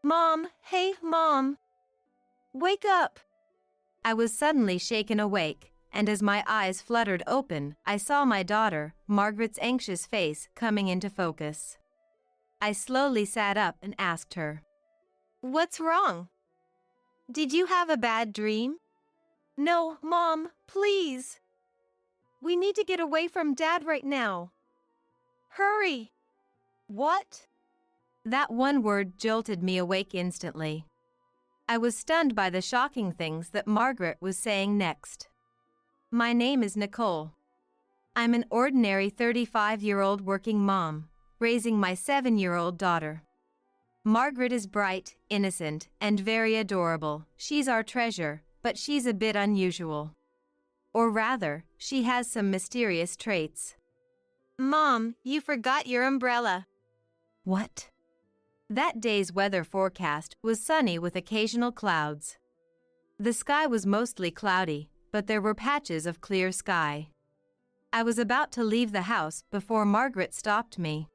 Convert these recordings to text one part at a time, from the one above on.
Mom, hey, Mom. Wake up! I was suddenly shaken awake, and as my eyes fluttered open, I saw my daughter, Margaret's anxious face, coming into focus. I slowly sat up and asked her, "What's wrong? Did you have a bad dream?" "No, Mom, please. We need to get away from Dad right now. Hurry!" "What?" That one word jolted me awake instantly. I was stunned by the shocking things that Margaret was saying next. "My name is Nicole. I'm an ordinary 35-year-old working mom, raising my 7-year-old daughter. Margaret is bright, innocent, and very adorable. She's our treasure, but she's a bit unusual. Or rather, she has some mysterious traits." "Mom, you forgot your umbrella." "What?" That day's weather forecast was sunny with occasional clouds. The sky was mostly cloudy, but there were patches of clear sky. I was about to leave the house before Margaret stopped me.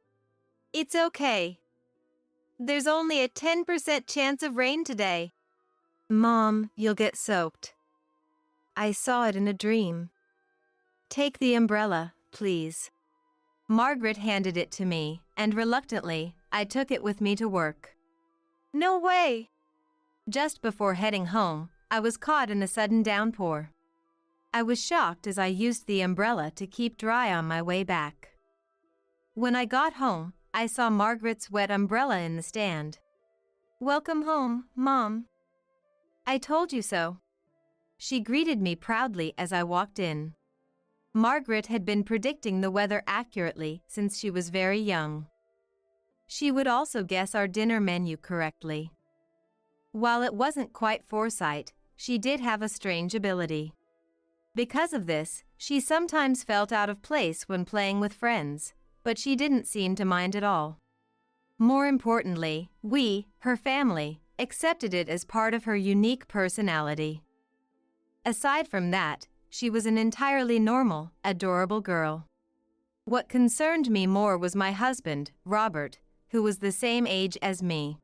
"It's okay. There's only a 10% chance of rain today." "Mom, you'll get soaked. I saw it in a dream. Take the umbrella, please." Margaret handed it to me, and reluctantly, I took it with me to work. "No way!" Just before heading home, I was caught in a sudden downpour. I was shocked as I used the umbrella to keep dry on my way back. When I got home, I saw Margaret's wet umbrella in the stand. "Welcome home, Mom. I told you so." She greeted me proudly as I walked in. Margaret had been predicting the weather accurately since she was very young. She would also guess our dinner menu correctly. While it wasn't quite foresight, she did have a strange ability. Because of this, she sometimes felt out of place when playing with friends, but she didn't seem to mind at all. More importantly, we, her family, accepted it as part of her unique personality. Aside from that, she was an entirely normal, adorable girl. What concerned me more was my husband, Robert, who was the same age as me.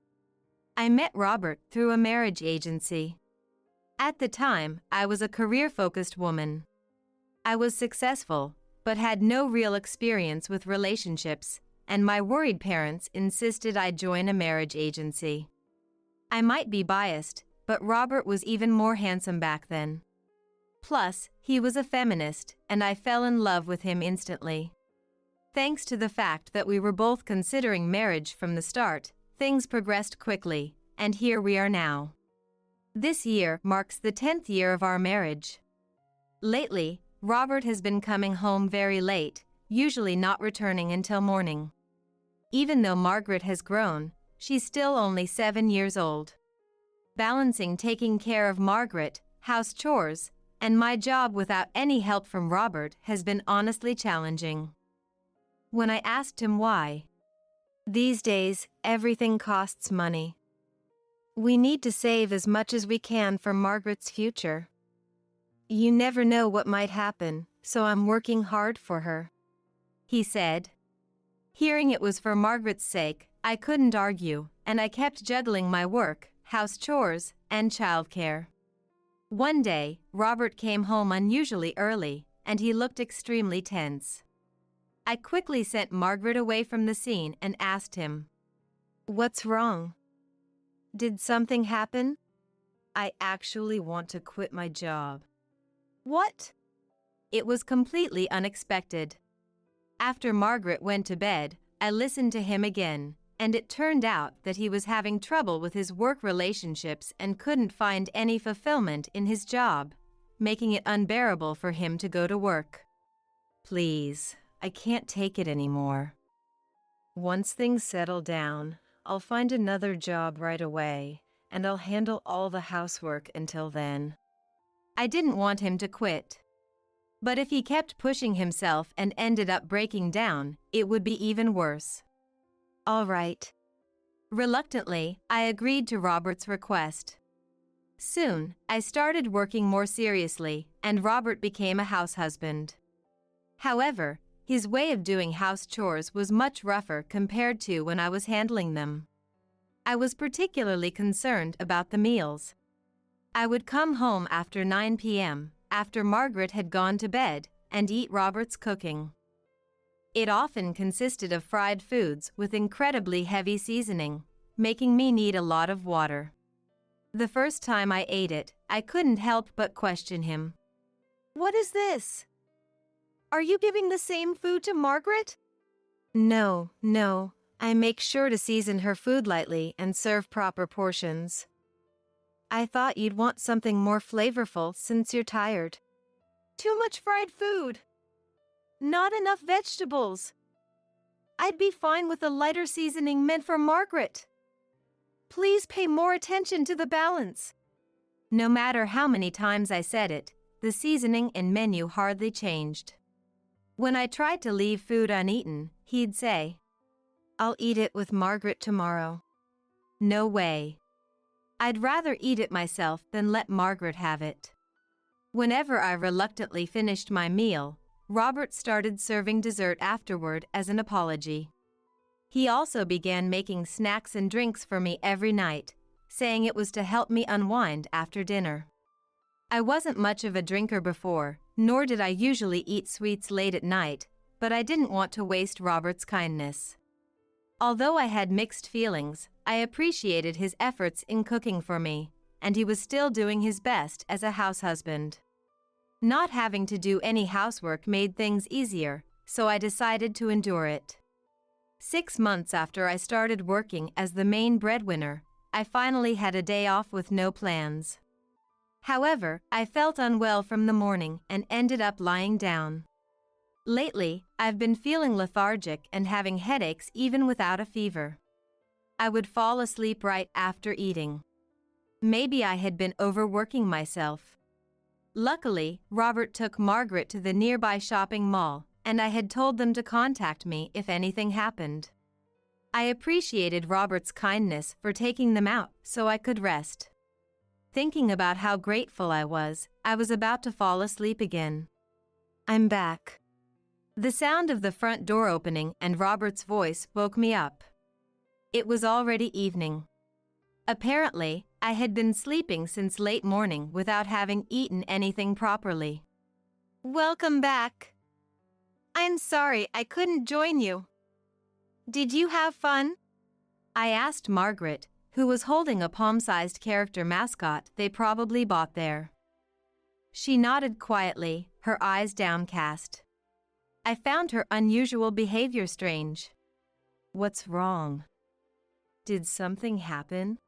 I met Robert through a marriage agency. At the time, I was a career-focused woman. I was successful, but had no real experience with relationships, and my worried parents insisted I join a marriage agency. I might be biased, but Robert was even more handsome back then. Plus, he was a feminist, and I fell in love with him instantly. Thanks to the fact that we were both considering marriage from the start, things progressed quickly, and here we are now. This year marks the 10th year of our marriage. Lately, Robert has been coming home very late, usually not returning until morning. Even though Margaret has grown, she's still only 7 years old. Balancing taking care of Margaret, house chores, and my job without any help from Robert has been honestly challenging. When I asked him why, "These days, everything costs money. We need to save as much as we can for Margaret's future. You never know what might happen, so I'm working hard for her," he said. Hearing it was for Margaret's sake, I couldn't argue, and I kept juggling my work, house chores, and childcare. One day, Robert came home unusually early, and he looked extremely tense. I quickly sent Margaret away from the scene and asked him, "What's wrong? Did something happen?" "I actually want to quit my job." "What?" It was completely unexpected. After Margaret went to bed, I listened to him again, and it turned out that he was having trouble with his work relationships and couldn't find any fulfillment in his job, making it unbearable for him to go to work. "Please, I can't take it anymore. Once things settle down, I'll find another job right away, and I'll handle all the housework until then." I didn't want him to quit. But if he kept pushing himself and ended up breaking down, it would be even worse. All right. Reluctantly, I agreed to Robert's request. Soon, I started working more seriously, and Robert became a house husband. However, his way of doing house chores was much rougher compared to when I was handling them. I was particularly concerned about the meals. I would come home after 9 p.m., after Margaret had gone to bed, and eat Robert's cooking. It often consisted of fried foods with incredibly heavy seasoning, making me need a lot of water. The first time I ate it, I couldn't help but question him. What is this? Are you giving the same food to Margaret? No. I make sure to season her food lightly and serve proper portions. I thought you'd want something more flavorful since you're tired. Too much fried food. Not enough vegetables. I'd be fine with a lighter seasoning meant for Margaret. Please pay more attention to the balance. No matter how many times I said it, the seasoning and menu hardly changed. When I tried to leave food uneaten, he'd say, "I'll eat it with Margaret tomorrow." No way. I'd rather eat it myself than let Margaret have it. Whenever I reluctantly finished my meal, Robert started serving dessert afterward as an apology. He also began making snacks and drinks for me every night, saying it was to help me unwind after dinner. I wasn't much of a drinker before, nor did I usually eat sweets late at night, but I didn't want to waste Robert's kindness. Although I had mixed feelings, I appreciated his efforts in cooking for me, and he was still doing his best as a house husband. Not having to do any housework made things easier, so I decided to endure it. 6 months after I started working as the main breadwinner, I finally had a day off with no plans. However, I felt unwell from the morning and ended up lying down. Lately, I've been feeling lethargic and having headaches even without a fever. I would fall asleep right after eating. Maybe I had been overworking myself. Luckily, Robert took Margaret to the nearby shopping mall, and I had told them to contact me if anything happened. I appreciated Robert's kindness for taking them out so I could rest. Thinking about how grateful I was about to fall asleep again. I'm back. The sound of the front door opening and Robert's voice woke me up. It was already evening. Apparently, I had been sleeping since late morning without having eaten anything properly. Welcome back. I'm sorry I couldn't join you. Did you have fun? I asked Margaret, who was holding a palm-sized character mascot they probably bought there. She nodded quietly, her eyes downcast. I found her unusual behavior strange. What's wrong? Did something happen?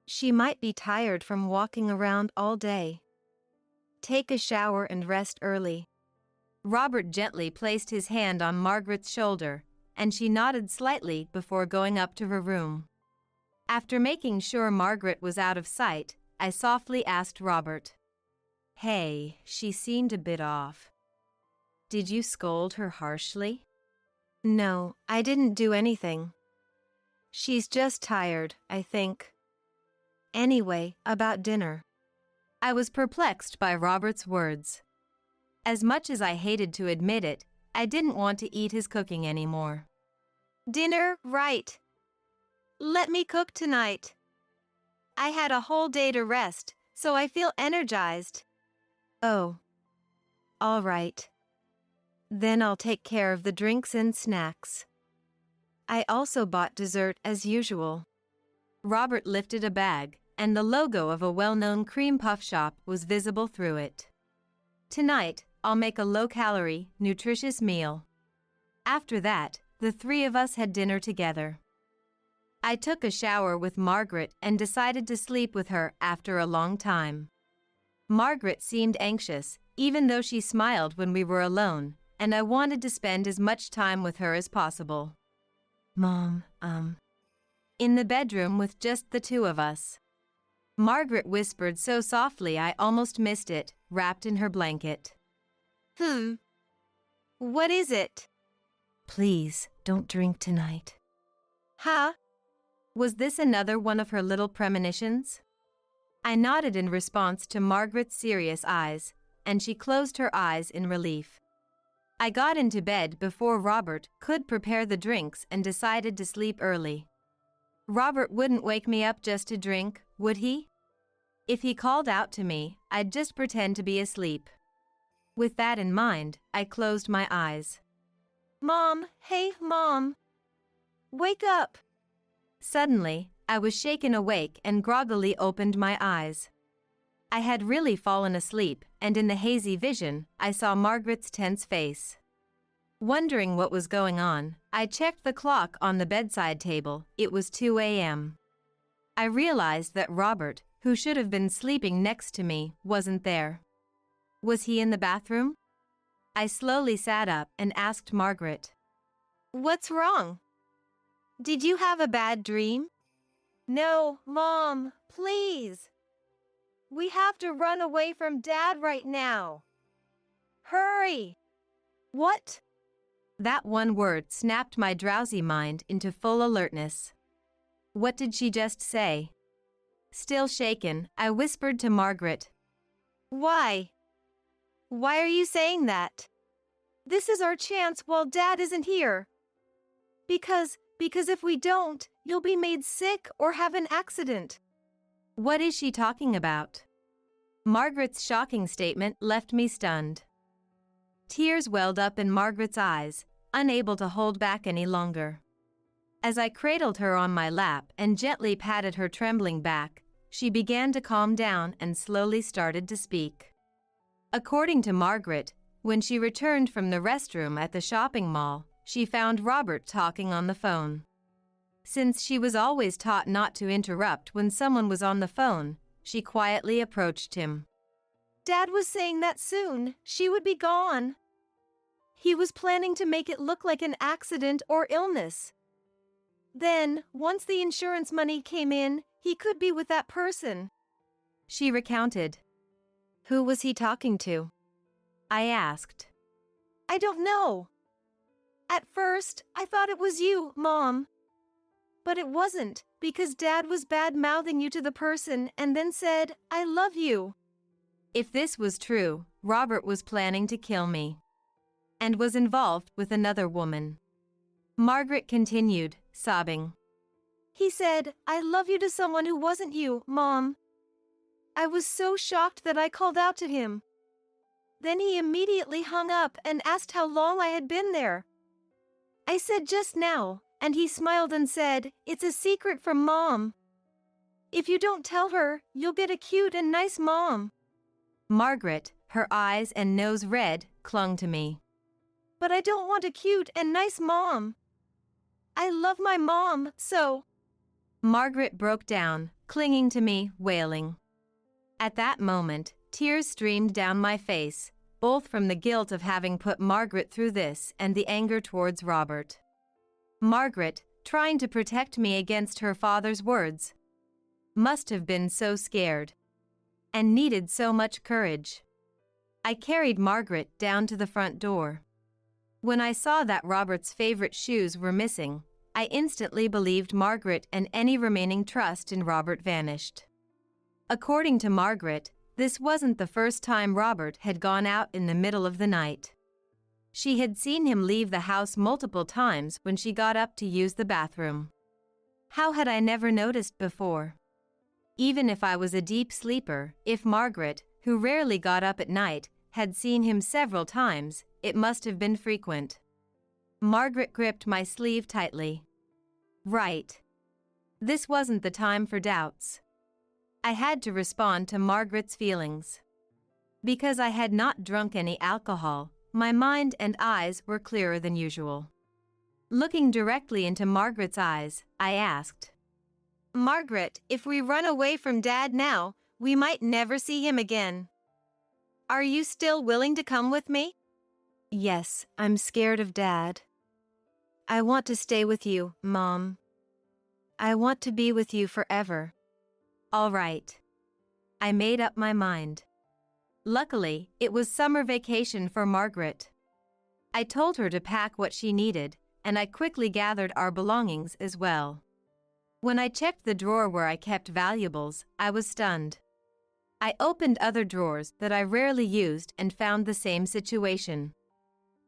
She might be tired from walking around all day. Take a shower and rest early. Robert gently placed his hand on Margaret's shoulder, and she nodded slightly before going up to her room. After making sure Margaret was out of sight, I softly asked Robert, "Hey, she seemed a bit off. Did you scold her harshly?" "No, I didn't do anything. She's just tired, I think. Anyway, about dinner." I was perplexed by Robert's words. As much as I hated to admit it, I didn't want to eat his cooking anymore. Dinner, right. Let me cook tonight. I had a whole day to rest, so I feel energized. Oh. All right. Then I'll take care of the drinks and snacks. I also bought dessert as usual. Robert lifted a bag, and the logo of a well-known cream puff shop was visible through it. Tonight, I'll make a low-calorie, nutritious meal. After that, the three of us had dinner together. I took a shower with Margaret and decided to sleep with her after a long time. Margaret seemed anxious, even though she smiled when we were alone, and I wanted to spend as much time with her as possible. Mom, in the bedroom with just the two of us. Margaret whispered so softly I almost missed it, wrapped in her blanket. What is it? Please, don't drink tonight. Huh? Was this another one of her little premonitions? I nodded in response to Margaret's serious eyes, and she closed her eyes in relief. I got into bed before Robert could prepare the drinks and decided to sleep early. Robert wouldn't wake me up just to drink, would he? If he called out to me, I'd just pretend to be asleep. With that in mind, I closed my eyes. Mom, hey, Mom. Wake up. Suddenly, I was shaken awake and groggily opened my eyes. I had really fallen asleep, and in the hazy vision, I saw Margaret's tense face. Wondering what was going on, I checked the clock on the bedside table. It was 2 a.m. I realized that Robert, who should have been sleeping next to me, wasn't there. Was he in the bathroom? I slowly sat up and asked Margaret. What's wrong? Did you have a bad dream? No, Mom, please. We have to run away from Dad right now. Hurry! What? That one word snapped my drowsy mind into full alertness. What did she just say? Still shaken, I whispered to Margaret. Why? Why are you saying that? This is our chance while Dad isn't here. Because if we don't, you'll be made sick or have an accident. What is she talking about? Margaret's shocking statement left me stunned. Tears welled up in Margaret's eyes, unable to hold back any longer. As I cradled her on my lap and gently patted her trembling back, she began to calm down and slowly started to speak. According to Margaret, when she returned from the restroom at the shopping mall, she found Robert talking on the phone. Since she was always taught not to interrupt when someone was on the phone, she quietly approached him. Dad was saying that soon she would be gone. He was planning to make it look like an accident or illness. Then, once the insurance money came in, he could be with that person. She recounted. Who was he talking to? I asked. I don't know. At first, I thought it was you, Mom. But it wasn't, because Dad was bad-mouthing you to the person and then said, I love you. If this was true, Robert was planning to kill me. And was involved with another woman. Margaret continued, sobbing. He said, I love you to someone who wasn't you, Mom. I was so shocked that I called out to him. Then he immediately hung up and asked how long I had been there. I said just now, and he smiled and said, it's a secret from Mom. If you don't tell her, you'll get a cute and nice mom. Margaret, her eyes and nose red, clung to me. But I don't want a cute and nice mom. I love my mom, so... Margaret broke down, clinging to me, wailing. At that moment, tears streamed down my face, both from the guilt of having put Margaret through this and the anger towards Robert. Margaret, trying to protect me against her father's words, must have been so scared and needed so much courage. I carried Margaret down to the front door. When I saw that Robert's favorite shoes were missing, I instantly believed Margaret, and any remaining trust in Robert vanished. According to Margaret, this wasn't the first time Robert had gone out in the middle of the night. She had seen him leave the house multiple times when she got up to use the bathroom. How had I never noticed before? Even if I was a deep sleeper, if Margaret, who rarely got up at night, had seen him several times, it must have been frequent. Margaret gripped my sleeve tightly. Right. This wasn't the time for doubts. I had to respond to Margaret's feelings. Because I had not drunk any alcohol, my mind and eyes were clearer than usual. Looking directly into Margaret's eyes, I asked, Margaret, if we run away from Dad now, we might never see him again. Are you still willing to come with me? Yes, I'm scared of Dad. I want to stay with you, Mom. I want to be with you forever. All right. I made up my mind. Luckily, it was summer vacation for Margaret. I told her to pack what she needed, and I quickly gathered our belongings as well. When I checked the drawer where I kept valuables, I was stunned. I opened other drawers that I rarely used and found the same situation.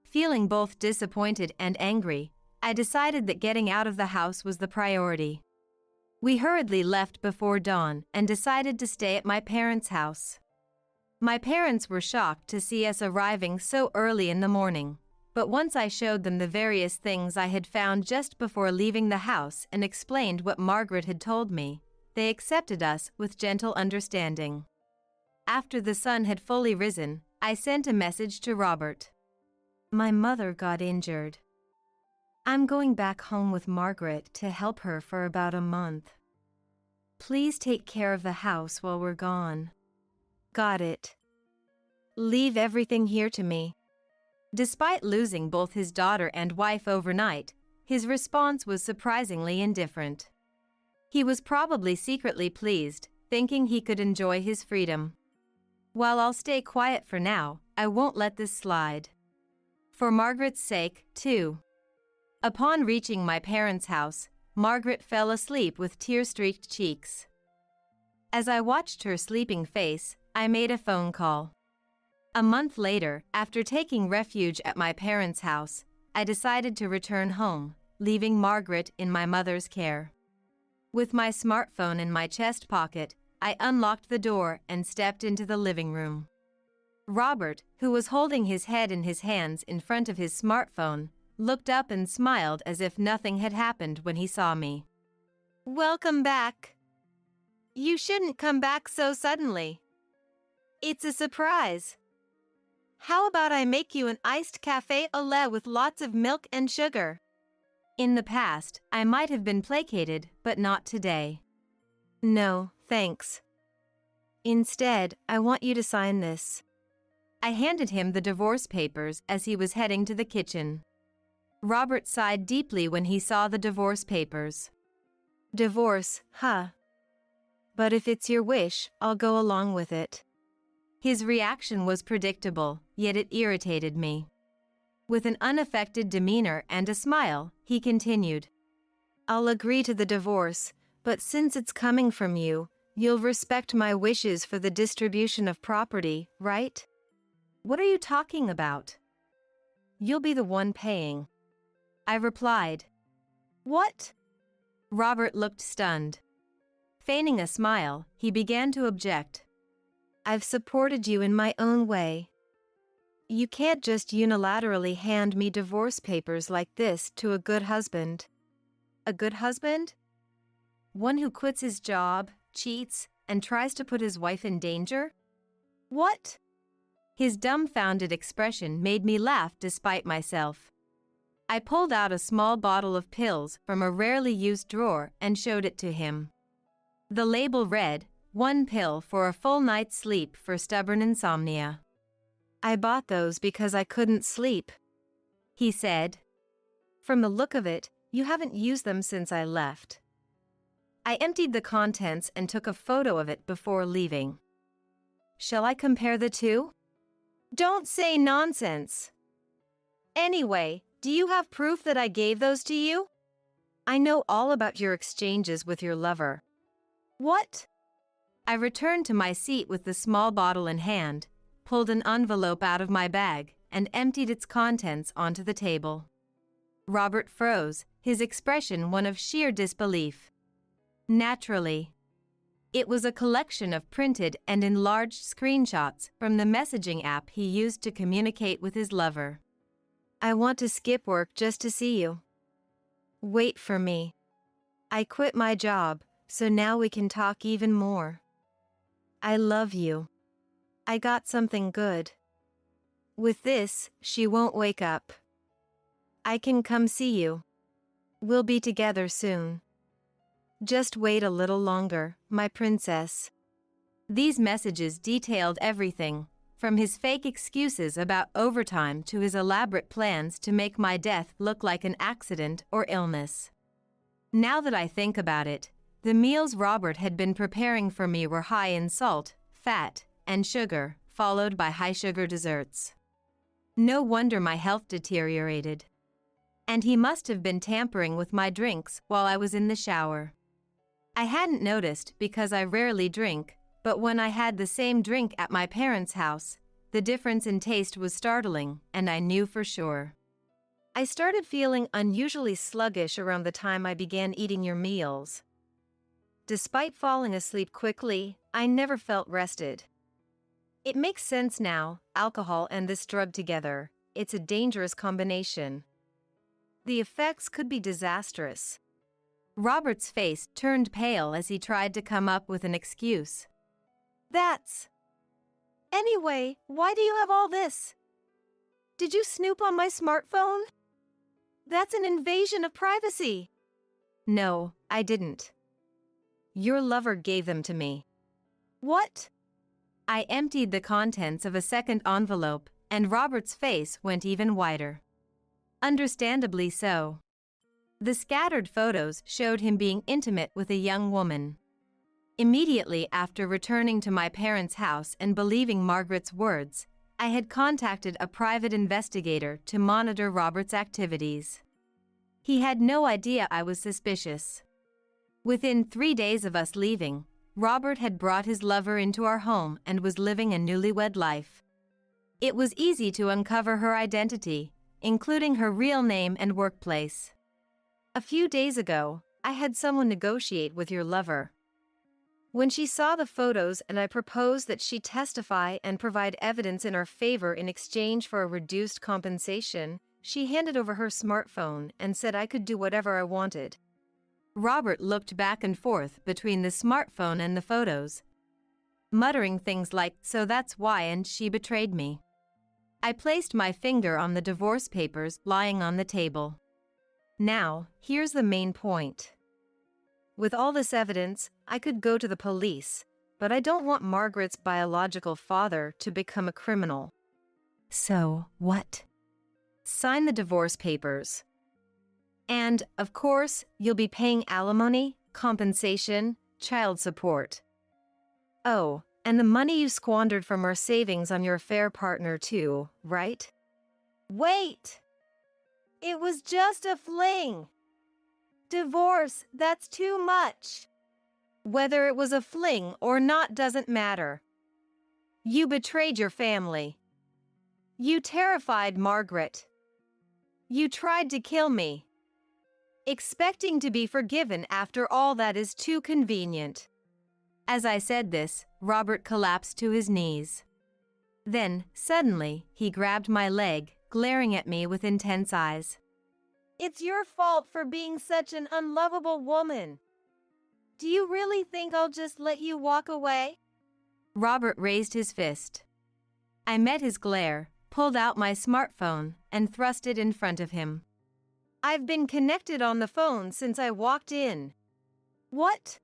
Feeling both disappointed and angry, I decided that getting out of the house was the priority. We hurriedly left before dawn and decided to stay at my parents' house. My parents were shocked to see us arriving so early in the morning, but once I showed them the various things I had found just before leaving the house and explained what Margaret had told me, they accepted us with gentle understanding. After the sun had fully risen, I sent a message to Robert. My mother got injured. I'm going back home with Margaret to help her for about a month. Please take care of the house while we're gone. Got it. Leave everything here to me. Despite losing both his daughter and wife overnight, his response was surprisingly indifferent. He was probably secretly pleased, thinking he could enjoy his freedom. While I'll stay quiet for now, I won't let this slide. For Margaret's sake, too. Upon reaching my parents' house, Margaret fell asleep with tear-streaked cheeks. As I watched her sleeping face, I made a phone call. A month later, after taking refuge at my parents' house, I decided to return home, leaving Margaret in my mother's care. With my smartphone in my chest pocket, I unlocked the door and stepped into the living room. Robert, who was holding his head in his hands in front of his smartphone, looked up and smiled as if nothing had happened when he saw me. Welcome back. You shouldn't come back so suddenly. It's a surprise. How about I make you an iced café au lait with lots of milk and sugar? In the past, I might have been placated, but not today. No, thanks. Instead, I want you to sign this. I handed him the divorce papers as he was heading to the kitchen. Robert sighed deeply when he saw the divorce papers. Divorce, huh? But if it's your wish, I'll go along with it. His reaction was predictable, yet it irritated me. With an unaffected demeanor and a smile, he continued. I'll agree to the divorce, but since it's coming from you, you'll respect my wishes for the distribution of property, right? What are you talking about? You'll be the one paying. I replied. What? Robert looked stunned. Feigning a smile, he began to object. I've supported you in my own way. You can't just unilaterally hand me divorce papers like this to a good husband. A good husband? One who quits his job, cheats, and tries to put his wife in danger? What? His dumbfounded expression made me laugh despite myself. I pulled out a small bottle of pills from a rarely used drawer and showed it to him. The label read, 1 pill for a full night's sleep for stubborn insomnia. I bought those because I couldn't sleep, he said. From the look of it, you haven't used them since I left. I emptied the contents and took a photo of it before leaving. Shall I compare the two? Don't say nonsense. Anyway, do you have proof that I gave those to you? I know all about your exchanges with your lover. What? I returned to my seat with the small bottle in hand, pulled an envelope out of my bag, and emptied its contents onto the table. Robert froze, his expression one of sheer disbelief. Naturally. It was a collection of printed and enlarged screenshots from the messaging app he used to communicate with his lover. I want to skip work just to see you. Wait for me. I quit my job, so now we can talk even more. I love you. I got something good. With this, she won't wake up. I can come see you. We'll be together soon. Just wait a little longer, my princess. These messages detailed everything, from his fake excuses about overtime to his elaborate plans to make my death look like an accident or illness. Now that I think about it, the meals Robert had been preparing for me were high in salt, fat, and sugar, followed by high-sugar desserts. No wonder my health deteriorated. And he must have been tampering with my drinks while I was in the shower. I hadn't noticed because I rarely drink, but when I had the same drink at my parents' house, the difference in taste was startling, and I knew for sure. I started feeling unusually sluggish around the time I began eating your meals. Despite falling asleep quickly, I never felt rested. It makes sense now, alcohol and this drug together. It's a dangerous combination. The effects could be disastrous. Robert's face turned pale as he tried to come up with an excuse. Anyway, why do you have all this? Did you snoop on my smartphone? That's an invasion of privacy. No, I didn't. Your lover gave them to me. What? I emptied the contents of a second envelope, and Robert's face went even whiter. Understandably so. The scattered photos showed him being intimate with a young woman. Immediately after returning to my parents' house and believing Margaret's words, I had contacted a private investigator to monitor Robert's activities. He had no idea I was suspicious. Within 3 days of us leaving, Robert had brought his lover into our home and was living a newlywed life. It was easy to uncover her identity, including her real name and workplace. A few days ago, I had someone negotiate with your lover. When she saw the photos and I proposed that she testify and provide evidence in our favor in exchange for a reduced compensation, she handed over her smartphone and said I could do whatever I wanted. Robert looked back and forth between the smartphone and the photos, muttering things like, "So that's why," and "she betrayed me." I placed my finger on the divorce papers lying on the table. Now, here's the main point. With all this evidence, I could go to the police, but I don't want Margaret's biological father to become a criminal. So, what? Sign the divorce papers. And, of course, you'll be paying alimony, compensation, child support. Oh, and the money you squandered from our savings on your affair partner too, right? Wait! It was just a fling. Divorce, that's too much. Whether it was a fling or not doesn't matter. You betrayed your family. You terrified Margaret. You tried to kill me. Expecting to be forgiven after all that is too convenient. As I said this, Robert collapsed to his knees. Then, suddenly, he grabbed my leg, glaring at me with intense eyes. It's your fault for being such an unlovable woman. Do you really think I'll just let you walk away? Robert raised his fist. I met his glare, pulled out my smartphone, and thrust it in front of him. I've been connected on the phone since I walked in. What?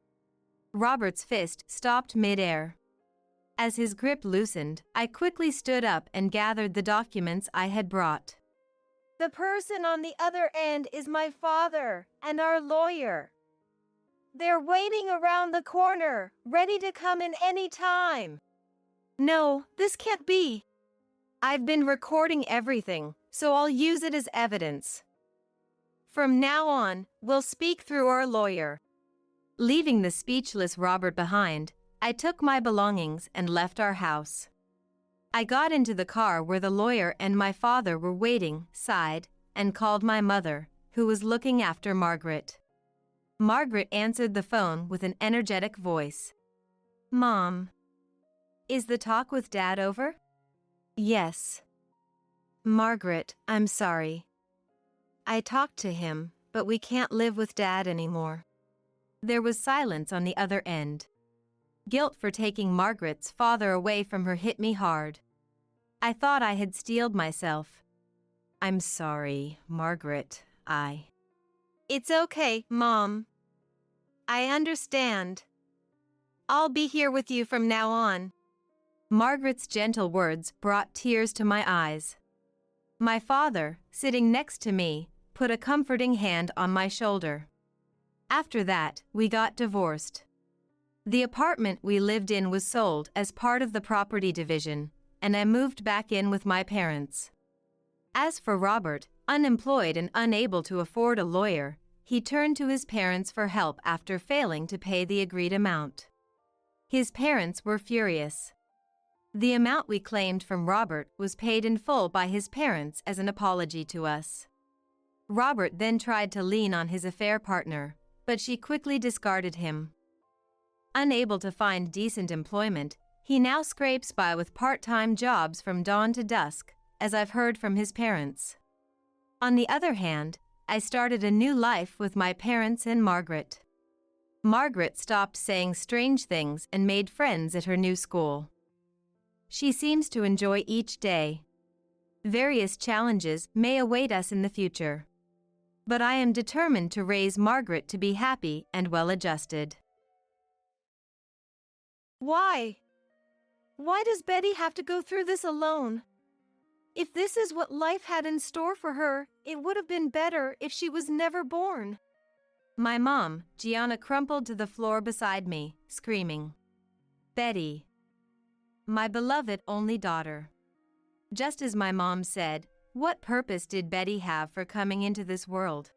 Robert's fist stopped mid-air. As his grip loosened, I quickly stood up and gathered the documents I had brought. The person on the other end is my father and our lawyer. They're waiting around the corner, ready to come in any time. No, this can't be. I've been recording everything, so I'll use it as evidence. From now on, we'll speak through our lawyer. Leaving the speechless Robert behind, I took my belongings and left our house. I got into the car where the lawyer and my father were waiting, sighed, and called my mother, who was looking after Margaret. Margaret answered the phone with an energetic voice. "Mom, is the talk with Dad over?" "Yes." "Margaret, I'm sorry. I talked to him, but we can't live with Dad anymore." There was silence on the other end. Guilt for taking Margaret's father away from her hit me hard. I thought I had steeled myself. "I'm sorry, Margaret, It's okay, Mom. I understand. I'll be here with you from now on." Margaret's gentle words brought tears to my eyes. My father, sitting next to me, put a comforting hand on my shoulder. After that, we got divorced. The apartment we lived in was sold as part of the property division, and I moved back in with my parents. As for Robert, unemployed and unable to afford a lawyer, he turned to his parents for help after failing to pay the agreed amount. His parents were furious. The amount we claimed from Robert was paid in full by his parents as an apology to us. Robert then tried to lean on his affair partner, but she quickly discarded him. Unable to find decent employment, he now scrapes by with part-time jobs from dawn to dusk, as I've heard from his parents. On the other hand, I started a new life with my parents and Margaret. Margaret stopped saying strange things and made friends at her new school. She seems to enjoy each day. Various challenges may await us in the future. But I am determined to raise Margaret to be happy and well-adjusted. Why? Why does Betty have to go through this alone? If this is what life had in store for her, it would have been better if she was never born. My mom, Gianna, crumpled to the floor beside me, screaming. Betty. My beloved only daughter. Just as my mom said, what purpose did Betty have for coming into this world?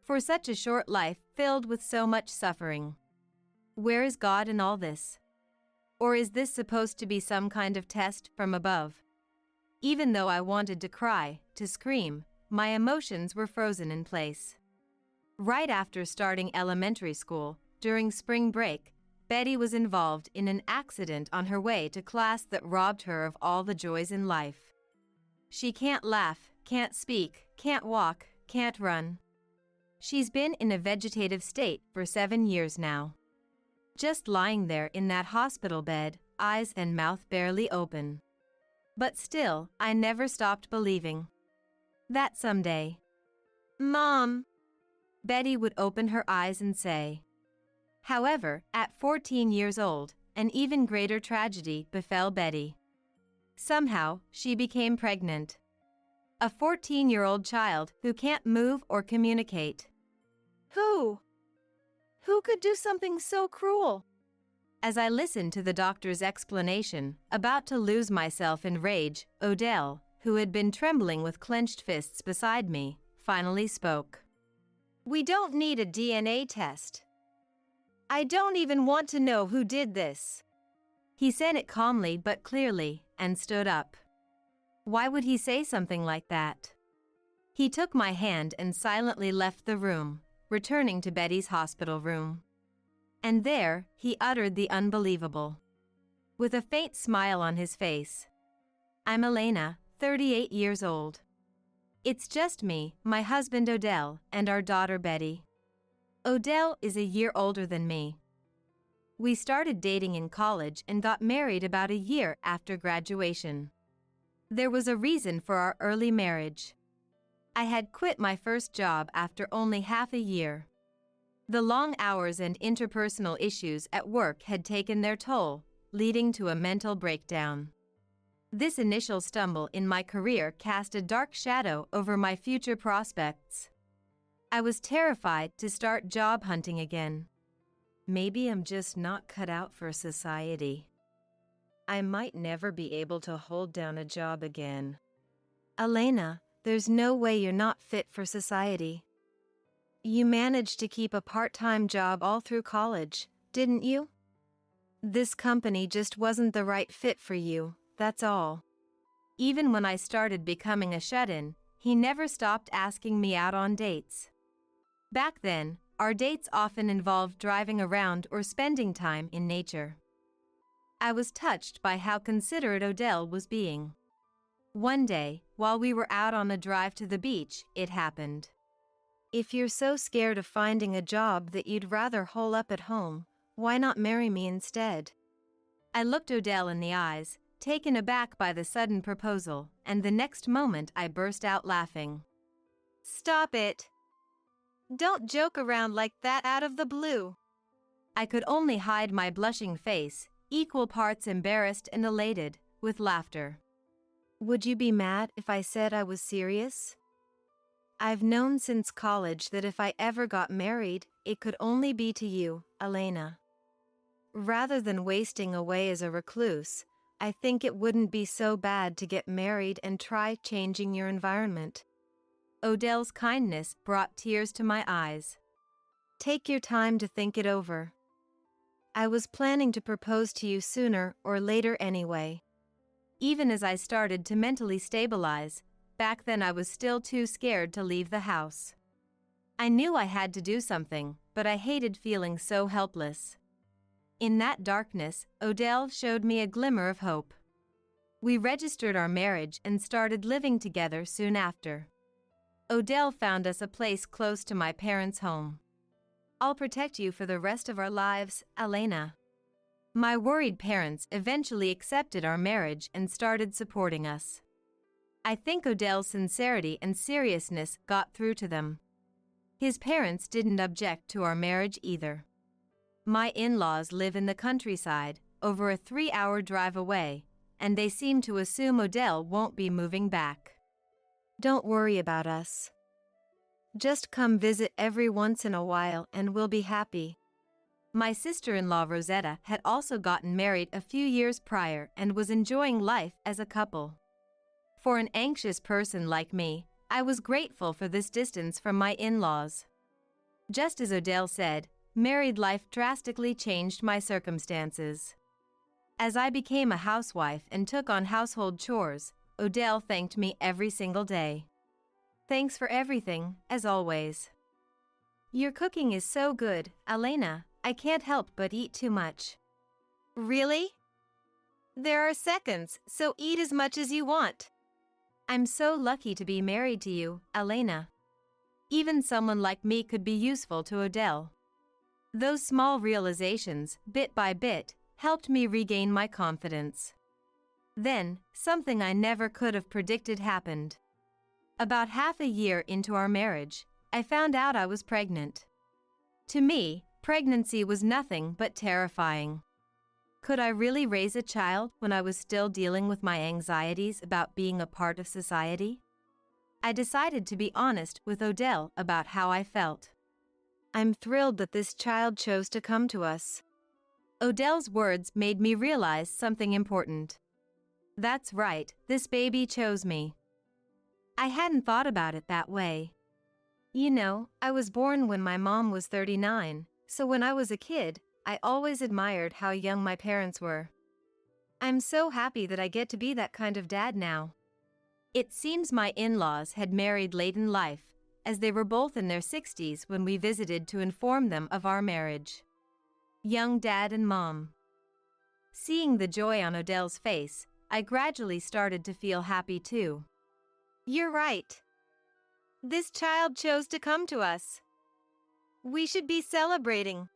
For such a short life filled with so much suffering. Where is God in all this? Or is this supposed to be some kind of test from above? Even though I wanted to cry, to scream, my emotions were frozen in place. Right after starting elementary school, during spring break, Betty was involved in an accident on her way to class that robbed her of all the joys in life. She can't laugh, can't speak, can't walk, can't run. She's been in a vegetative state for 7 years now. Just lying there in that hospital bed, eyes and mouth barely open. But still, I never stopped believing that someday, Mom, Betty would open her eyes and say. However, at 14 years old, an even greater tragedy befell Betty. Somehow, she became pregnant. A 14-year-old child who can't move or communicate. Who? Who could do something so cruel? As I listened to the doctor's explanation, about to lose myself in rage, Odell, who had been trembling with clenched fists beside me, finally spoke. We don't need a DNA test. I don't even want to know who did this. He said it calmly but clearly, and stood up. Why would he say something like that? He took my hand and silently left the room, returning to Betty's hospital room. And there, he uttered the unbelievable. With a faint smile on his face. I'm Elena, 38 years old. It's just me, my husband Odell, and our daughter Betty. Odell is a year older than me. We started dating in college and got married about a year after graduation. There was a reason for our early marriage. I had quit my first job after only half a year. The long hours and interpersonal issues at work had taken their toll, leading to a mental breakdown. This initial stumble in my career cast a dark shadow over my future prospects. I was terrified to start job hunting again. Maybe I'm just not cut out for society. I might never be able to hold down a job again. Elena, there's no way you're not fit for society. You managed to keep a part-time job all through college, didn't you? This company just wasn't the right fit for you, that's all. Even when I started becoming a shut-in, he never stopped asking me out on dates. Back then, our dates often involved driving around or spending time in nature. I was touched by how considerate Odell was being. One day, while we were out on a drive to the beach, it happened. If you're so scared of finding a job that you'd rather hole up at home, why not marry me instead? I looked Odell in the eyes, taken aback by the sudden proposal, and the next moment I burst out laughing. Stop it! Don't joke around like that out of the blue. I could only hide my blushing face, equal parts embarrassed and elated, with laughter. Would you be mad if I said I was serious? I've known since college that if I ever got married, it could only be to you, Elena. Rather than wasting away as a recluse, I think it wouldn't be so bad to get married and try changing your environment. Odell's kindness brought tears to my eyes. Take your time to think it over. I was planning to propose to you sooner or later anyway. Even as I started to mentally stabilize, back then I was still too scared to leave the house. I knew I had to do something, but I hated feeling so helpless. In that darkness, Odell showed me a glimmer of hope. We registered our marriage and started living together soon after. Odell found us a place close to my parents' home. I'll protect you for the rest of our lives, Elena. My worried parents eventually accepted our marriage and started supporting us. I think Odell's sincerity and seriousness got through to them. His parents didn't object to our marriage either. My in-laws live in the countryside, over a 3-hour drive away, and they seem to assume Odell won't be moving back. Don't worry about us. Just come visit every once in a while and we'll be happy. My sister-in-law Rosetta had also gotten married a few years prior and was enjoying life as a couple. For an anxious person like me, I was grateful for this distance from my in-laws. Just as Odell said, married life drastically changed my circumstances. As I became a housewife and took on household chores, Odell thanked me every single day. Thanks for everything, as always. Your cooking is so good, Elena. I can't help but eat too much. Really? There are seconds, so eat as much as you want. I'm so lucky to be married to you, Elena. Even someone like me could be useful to Odell. Those small realizations, bit by bit, helped me regain my confidence. Then, something I never could have predicted happened. About half a year into our marriage, I found out I was pregnant. To me, pregnancy was nothing but terrifying. Could I really raise a child when I was still dealing with my anxieties about being a part of society? I decided to be honest with Odell about how I felt. I'm thrilled that this child chose to come to us. Odell's words made me realize something important. That's right, this baby chose me. I hadn't thought about it that way. You know, I was born when my mom was 39, so when I was a kid, I always admired how young my parents were. I'm so happy that I get to be that kind of dad now. It seems my in-laws had married late in life, as they were both in their 60s when we visited to inform them of our marriage. Young dad and mom. Seeing the joy on Odell's face, I gradually started to feel happy too. You're right. This child chose to come to us. We should be celebrating.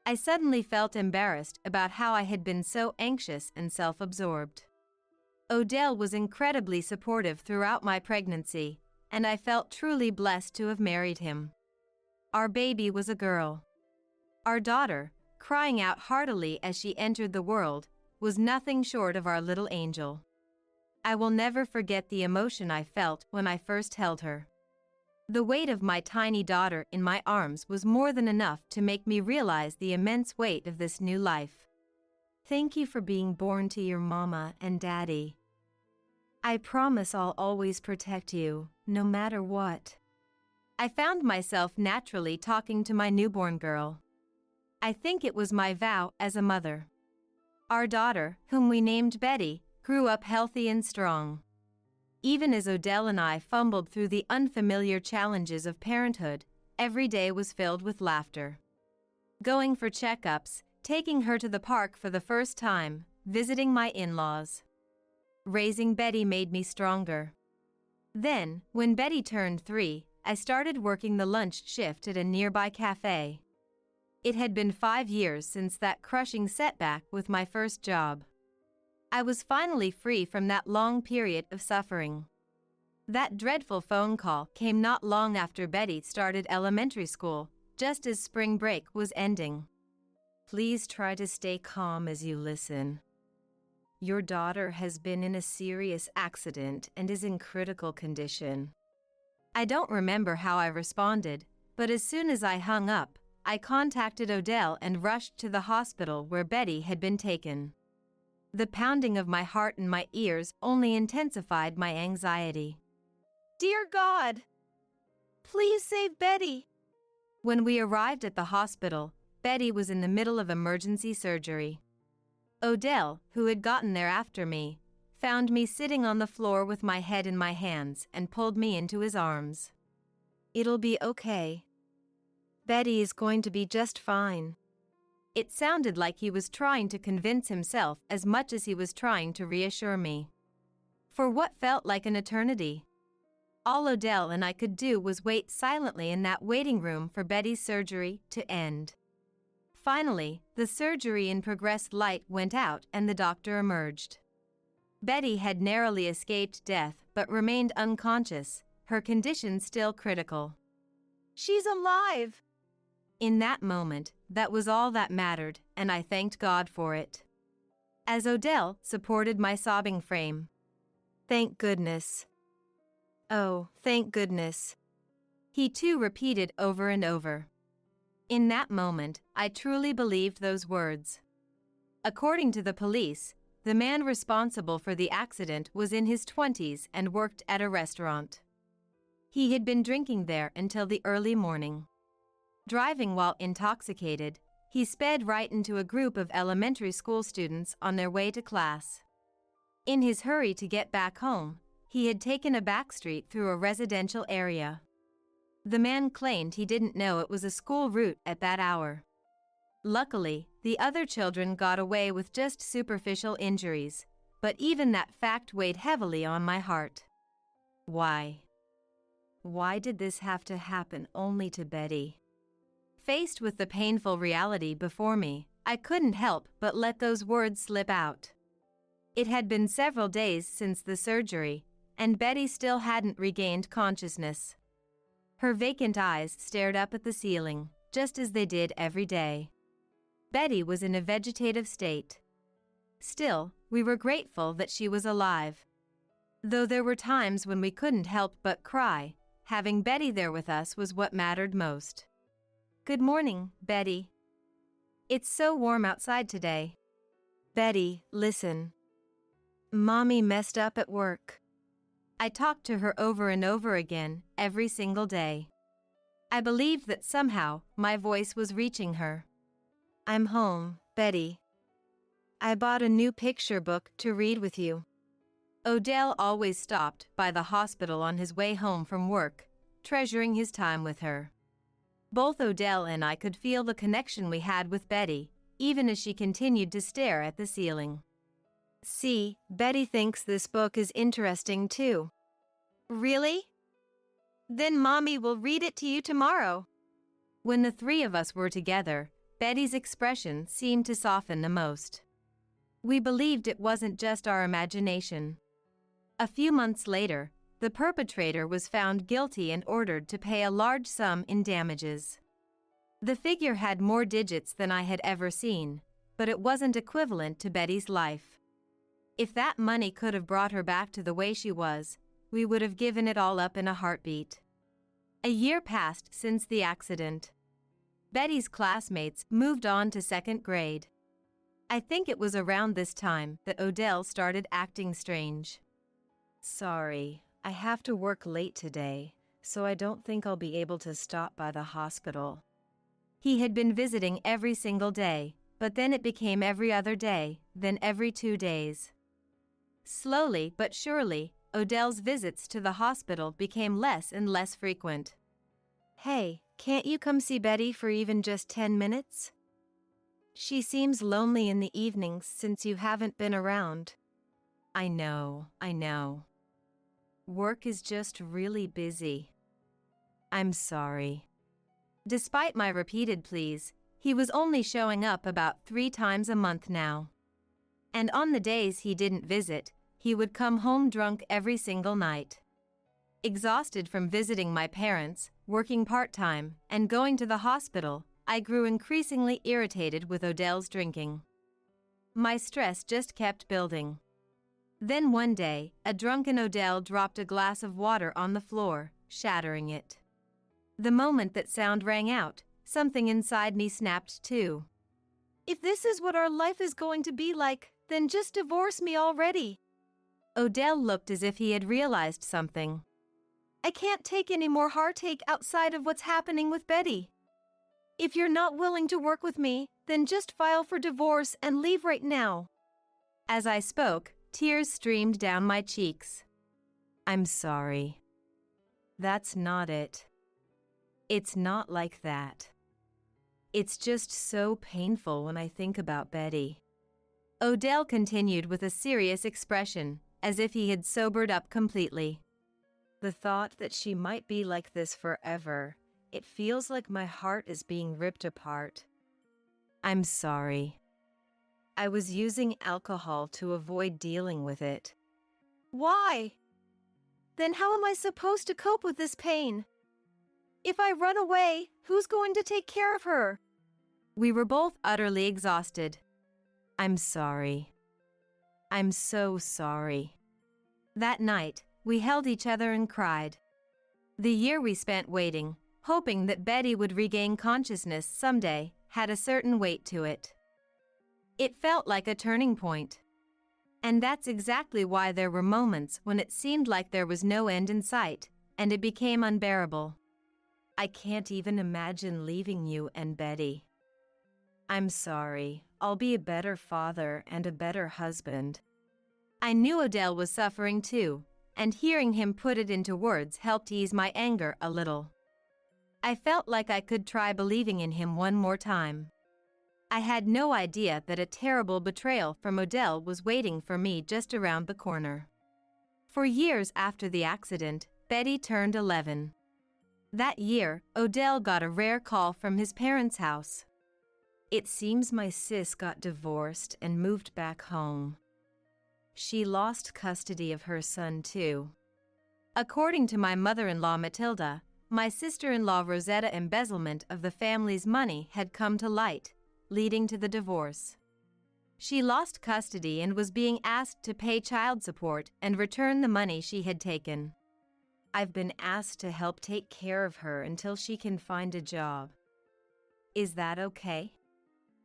I suddenly felt embarrassed about how I had been so anxious and self-absorbed. Odell was incredibly supportive throughout my pregnancy, and I felt truly blessed to have married him. Our baby was a girl. Our daughter, crying out heartily as she entered the world, was nothing short of our little angel. I will never forget the emotion I felt when I first held her. The weight of my tiny daughter in my arms was more than enough to make me realize the immense weight of this new life. Thank you for being born to your mama and daddy. I promise I'll always protect you, no matter what. I found myself naturally talking to my newborn girl. I think it was my vow as a mother. Our daughter, whom we named Betty, grew up healthy and strong. Even as Odell and I fumbled through the unfamiliar challenges of parenthood, every day was filled with laughter. Going for checkups, taking her to the park for the first time, visiting my in-laws. Raising Betty made me stronger. Then, when Betty turned 3, I started working the lunch shift at a nearby cafe. It had been 5 years since that crushing setback with my first job. I was finally free from that long period of suffering. That dreadful phone call came not long after Betty started elementary school, just as spring break was ending. Please try to stay calm as you listen. Your daughter has been in a serious accident and is in critical condition. I don't remember how I responded, but as soon as I hung up, I contacted Odell and rushed to the hospital where Betty had been taken. The pounding of my heart in my ears only intensified my anxiety. Dear God, please save Betty. When we arrived at the hospital, Betty was in the middle of emergency surgery. Odell, who had gotten there after me, found me sitting on the floor with my head in my hands and pulled me into his arms. It'll be okay. Betty is going to be just fine. It sounded like he was trying to convince himself as much as he was trying to reassure me. For what felt like an eternity, all Odell and I could do was wait silently in that waiting room for Betty's surgery to end. Finally, the surgery in progress light went out and the doctor emerged. Betty had narrowly escaped death but remained unconscious, her condition still critical. She's alive! In that moment, that was all that mattered, and I thanked God for it. As Odell supported my sobbing frame. Thank goodness. Oh, thank goodness. He too repeated over and over. In that moment, I truly believed those words. According to the police, the man responsible for the accident was in his 20s and worked at a restaurant. He had been drinking there until the early morning. Driving while intoxicated, he sped right into a group of elementary school students on their way to class. In his hurry to get back home, he had taken a back street through a residential area. The man claimed he didn't know it was a school route at that hour. Luckily, the other children got away with just superficial injuries, but even that fact weighed heavily on my heart. Why? Why did this have to happen only to Betty? Faced with the painful reality before me, I couldn't help but let those words slip out. It had been several days since the surgery, and Betty still hadn't regained consciousness. Her vacant eyes stared up at the ceiling, just as they did every day. Betty was in a vegetative state. Still, we were grateful that she was alive. Though there were times when we couldn't help but cry, having Betty there with us was what mattered most. Good morning, Betty. It's so warm outside today. Betty, listen. Mommy messed up at work. I talked to her over and over again, every single day. I believed that somehow my voice was reaching her. I'm home, Betty. I bought a new picture book to read with you. Odell always stopped by the hospital on his way home from work, treasuring his time with her. Both Odell and I could feel the connection we had with Betty, even as she continued to stare at the ceiling. See, Betty thinks this book is interesting too. Really? Then Mommy will read it to you tomorrow. When the three of us were together, Betty's expression seemed to soften the most. We believed it wasn't just our imagination. A few months later, the perpetrator was found guilty and ordered to pay a large sum in damages. The figure had more digits than I had ever seen, but it wasn't equivalent to Betty's life. If that money could have brought her back to the way she was, we would have given it all up in a heartbeat. A year passed since the accident. Betty's classmates moved on to second grade. I think it was around this time that Odell started acting strange. Sorry, I have to work late today, so I don't think I'll be able to stop by the hospital. He had been visiting every single day, but then it became every other day, then every 2 days. Slowly but surely, Odell's visits to the hospital became less and less frequent. Hey, can't you come see Betty for even just 10 minutes? She seems lonely in the evenings since you haven't been around. I know. Work is just really busy. I'm sorry. Despite my repeated pleas, he was only showing up about 3 times a month now. And on the days he didn't visit, he would come home drunk every single night. Exhausted from visiting my parents, working part-time, and going to the hospital, I grew increasingly irritated with Odell's drinking. My stress just kept building. Then one day, a drunken Odell dropped a glass of water on the floor, shattering it. The moment that sound rang out, something inside me snapped too. If this is what our life is going to be like, then just divorce me already. Odell looked as if he had realized something. I can't take any more heartache outside of what's happening with Betty. If you're not willing to work with me, then just file for divorce and leave right now. As I spoke, tears streamed down my cheeks. I'm sorry. That's not it. It's not like that. It's just so painful when I think about Betty. Odell continued with a serious expression, as if he had sobered up completely. The thought that she might be like this forever, it feels like my heart is being ripped apart. I'm sorry. I was using alcohol to avoid dealing with it. Why? Then how am I supposed to cope with this pain? If I run away, who's going to take care of her? We were both utterly exhausted. I'm sorry. I'm so sorry. That night, we held each other and cried. The year we spent waiting, hoping that Betty would regain consciousness someday, had a certain weight to it. It felt like a turning point. And that's exactly why there were moments when it seemed like there was no end in sight, and it became unbearable. I can't even imagine leaving you and Betty. I'm sorry. I'll be a better father and a better husband. I knew Odell was suffering too, and hearing him put it into words helped ease my anger a little. I felt like I could try believing in him one more time. I had no idea that a terrible betrayal from Odell was waiting for me just around the corner. For years after the accident, Betty turned 11. That year, Odell got a rare call from his parents' house. It seems my sis got divorced and moved back home. She lost custody of her son too. According to my mother-in-law Matilda, my sister-in-law Rosetta's embezzlement of the family's money had come to light, leading to the divorce. She lost custody and was being asked to pay child support and return the money she had taken. I've been asked to help take care of her until she can find a job. Is that okay?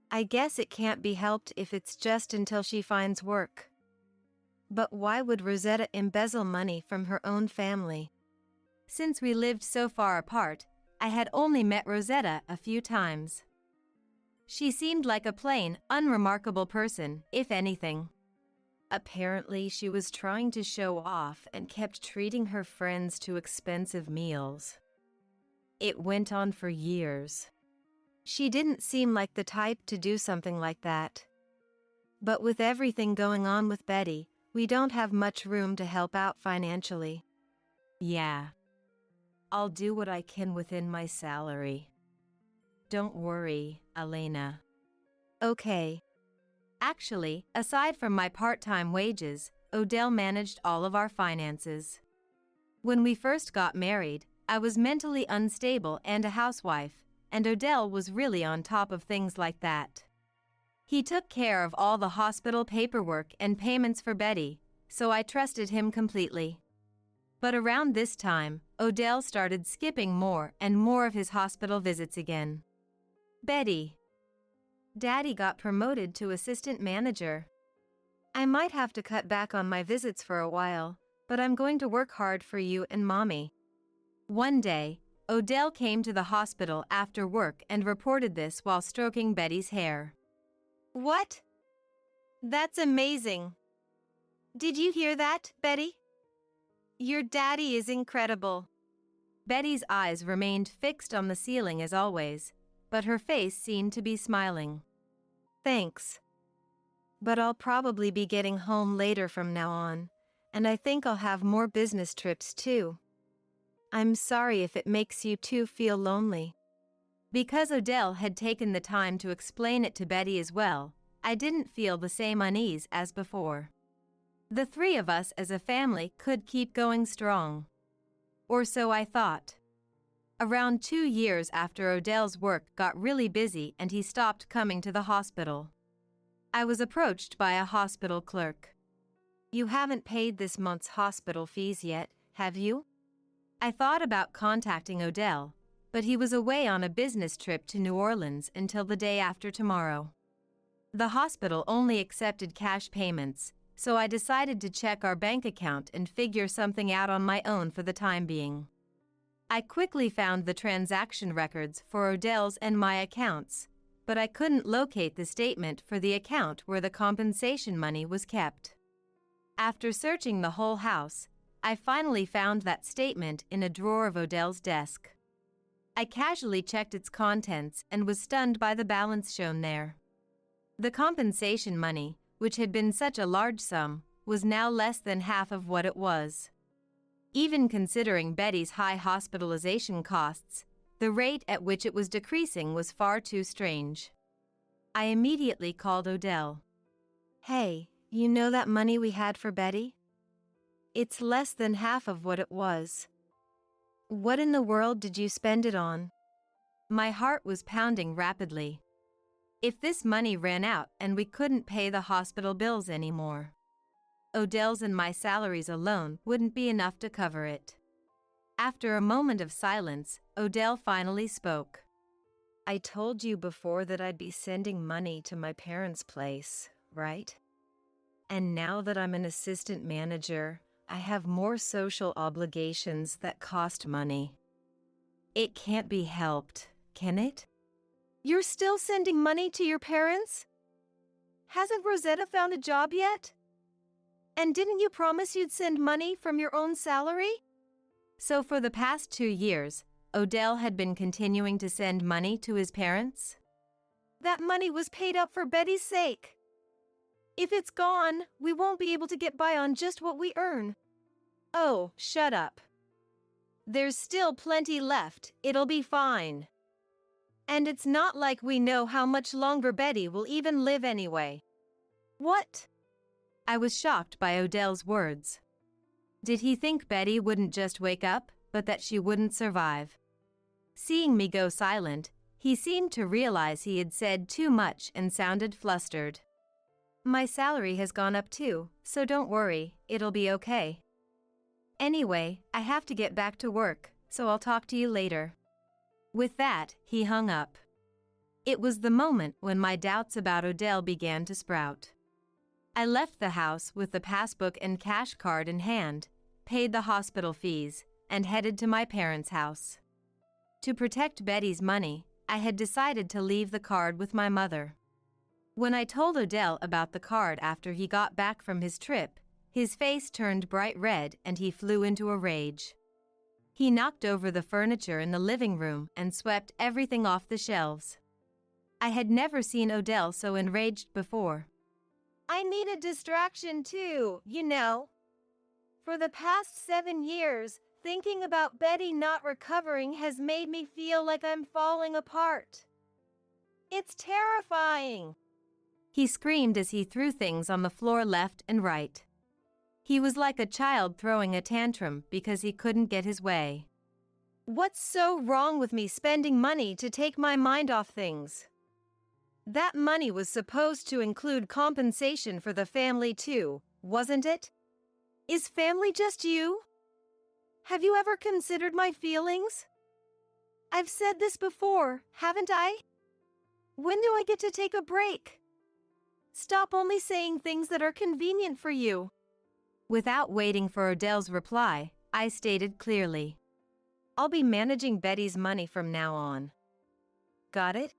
I guess it can't be helped if it's just until she finds work. But why would Rosetta embezzle money from her own family? Since we lived so far apart, I had only met Rosetta a few times. She seemed like a plain, unremarkable person, if anything. Apparently, she was trying to show off and kept treating her friends to expensive meals. It went on for years. She didn't seem like the type to do something like that. But with everything going on with Betty, we don't have much room to help out financially. Yeah. I'll do what I can within my salary. Don't worry, Elena. Okay. Actually, aside from my part-time wages, Odell managed all of our finances. When we first got married, I was mentally unstable and a housewife, and Odell was really on top of things like that. He took care of all the hospital paperwork and payments for Betty, so I trusted him completely. But around this time, Odell started skipping more and more of his hospital visits again. Betty. Daddy got promoted to assistant manager. I might have to cut back on my visits for a while, but I'm going to work hard for you and Mommy. One day, Odell came to the hospital after work and reported this while stroking Betty's hair. What? That's amazing. Did you hear that, Betty? Your daddy is incredible. Betty's eyes remained fixed on the ceiling as always, but her face seemed to be smiling. Thanks. But I'll probably be getting home later from now on, and I think I'll have more business trips too. I'm sorry if it makes you two feel lonely. Because Odell had taken the time to explain it to Betty as well, I didn't feel the same unease as before. The three of us as a family could keep going strong. Or so I thought. Around 2 years after Odell's work got really busy and he stopped coming to the hospital, I was approached by a hospital clerk. You haven't paid this month's hospital fees yet, have you? I thought about contacting Odell, but he was away on a business trip to New Orleans until the day after tomorrow. The hospital only accepted cash payments, so I decided to check our bank account and figure something out on my own for the time being. I quickly found the transaction records for Odell's and my accounts, but I couldn't locate the statement for the account where the compensation money was kept. After searching the whole house, I finally found that statement in a drawer of Odell's desk. I casually checked its contents and was stunned by the balance shown there. The compensation money, which had been such a large sum, was now less than half of what it was. Even considering Betty's high hospitalization costs, the rate at which it was decreasing was far too strange. I immediately called Odell. Hey, you know that money we had for Betty? It's less than half of what it was. What in the world did you spend it on? My heart was pounding rapidly. If this money ran out and we couldn't pay the hospital bills anymore, Odell's and my salaries alone wouldn't be enough to cover it. After a moment of silence, Odell finally spoke. I told you before that I'd be sending money to my parents' place, right? And now that I'm an assistant manager, I have more social obligations that cost money. It can't be helped, can it? You're still sending money to your parents? Hasn't Rosetta found a job yet? And didn't you promise you'd send money from your own salary? So for the past 2 years, Odell had been continuing to send money to his parents? That money was paid up for Betty's sake. If it's gone, we won't be able to get by on just what we earn. Oh, shut up. There's still plenty left, it'll be fine. And it's not like we know how much longer Betty will even live anyway. What? I was shocked by Odell's words. Did he think Betty wouldn't just wake up, but that she wouldn't survive? Seeing me go silent, he seemed to realize he had said too much and sounded flustered. My salary has gone up too, so don't worry, it'll be okay. Anyway, I have to get back to work, so I'll talk to you later. With that, he hung up. It was the moment when my doubts about Odell began to sprout. I left the house with the passbook and cash card in hand, paid the hospital fees, and headed to my parents' house. To protect Betty's money, I had decided to leave the card with my mother. When I told Odell about the card after he got back from his trip, his face turned bright red and he flew into a rage. He knocked over the furniture in the living room and swept everything off the shelves. I had never seen Odell so enraged before. I need a distraction too, you know. For the past 7 years, thinking about Betty not recovering has made me feel like I'm falling apart. It's terrifying. He screamed as he threw things on the floor left and right. He was like a child throwing a tantrum because he couldn't get his way. What's so wrong with me spending money to take my mind off things? That money was supposed to include compensation for the family too, wasn't it? Is family just you? Have you ever considered my feelings? I've said this before, haven't I? When do I get to take a break? Stop only saying things that are convenient for you. Without waiting for Odell's reply, I stated clearly. I'll be managing Betty's money from now on. Got it?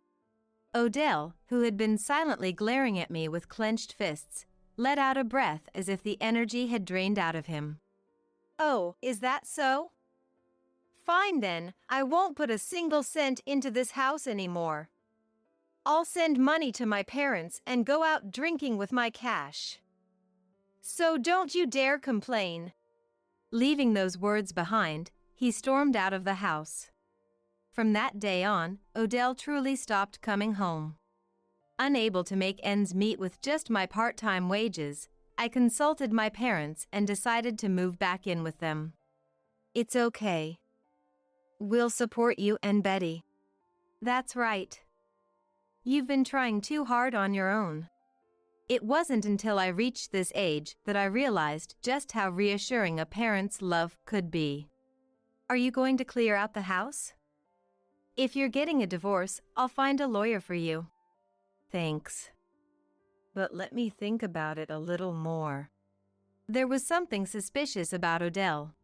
Odell, who had been silently glaring at me with clenched fists, let out a breath as if the energy had drained out of him. Oh, is that so? Fine then, I won't put a single cent into this house anymore. I'll send money to my parents and go out drinking with my cash. So don't you dare complain. Leaving those words behind, he stormed out of the house. From that day on, Odell truly stopped coming home. Unable to make ends meet with just my part-time wages, I consulted my parents and decided to move back in with them. It's okay. We'll support you and Betty. That's right. You've been trying too hard on your own. It wasn't until I reached this age that I realized just how reassuring a parent's love could be. Are you going to clear out the house? If you're getting a divorce, I'll find a lawyer for you. Thanks. But let me think about it a little more. There was something suspicious about Odell.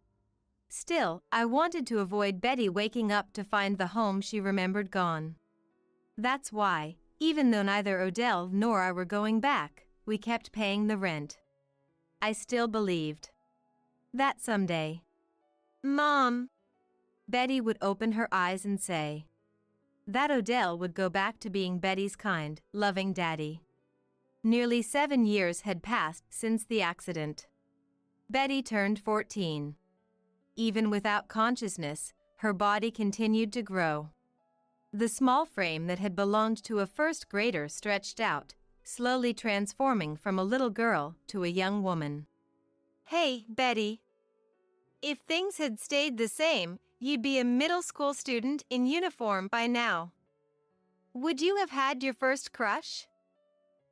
Still, I wanted to avoid Betty waking up to find the home she remembered gone. That's why, even though neither Odell nor I were going back, we kept paying the rent. I still believed that someday. Mom, Betty would open her eyes and say that Odell would go back to being Betty's kind, loving daddy. Nearly 7 years had passed since the accident. Betty turned 14. Even without consciousness, her body continued to grow. The small frame that had belonged to a first grader stretched out, slowly transforming from a little girl to a young woman. Hey, Betty. If things had stayed the same, you'd be a middle school student in uniform by now. Would you have had your first crush?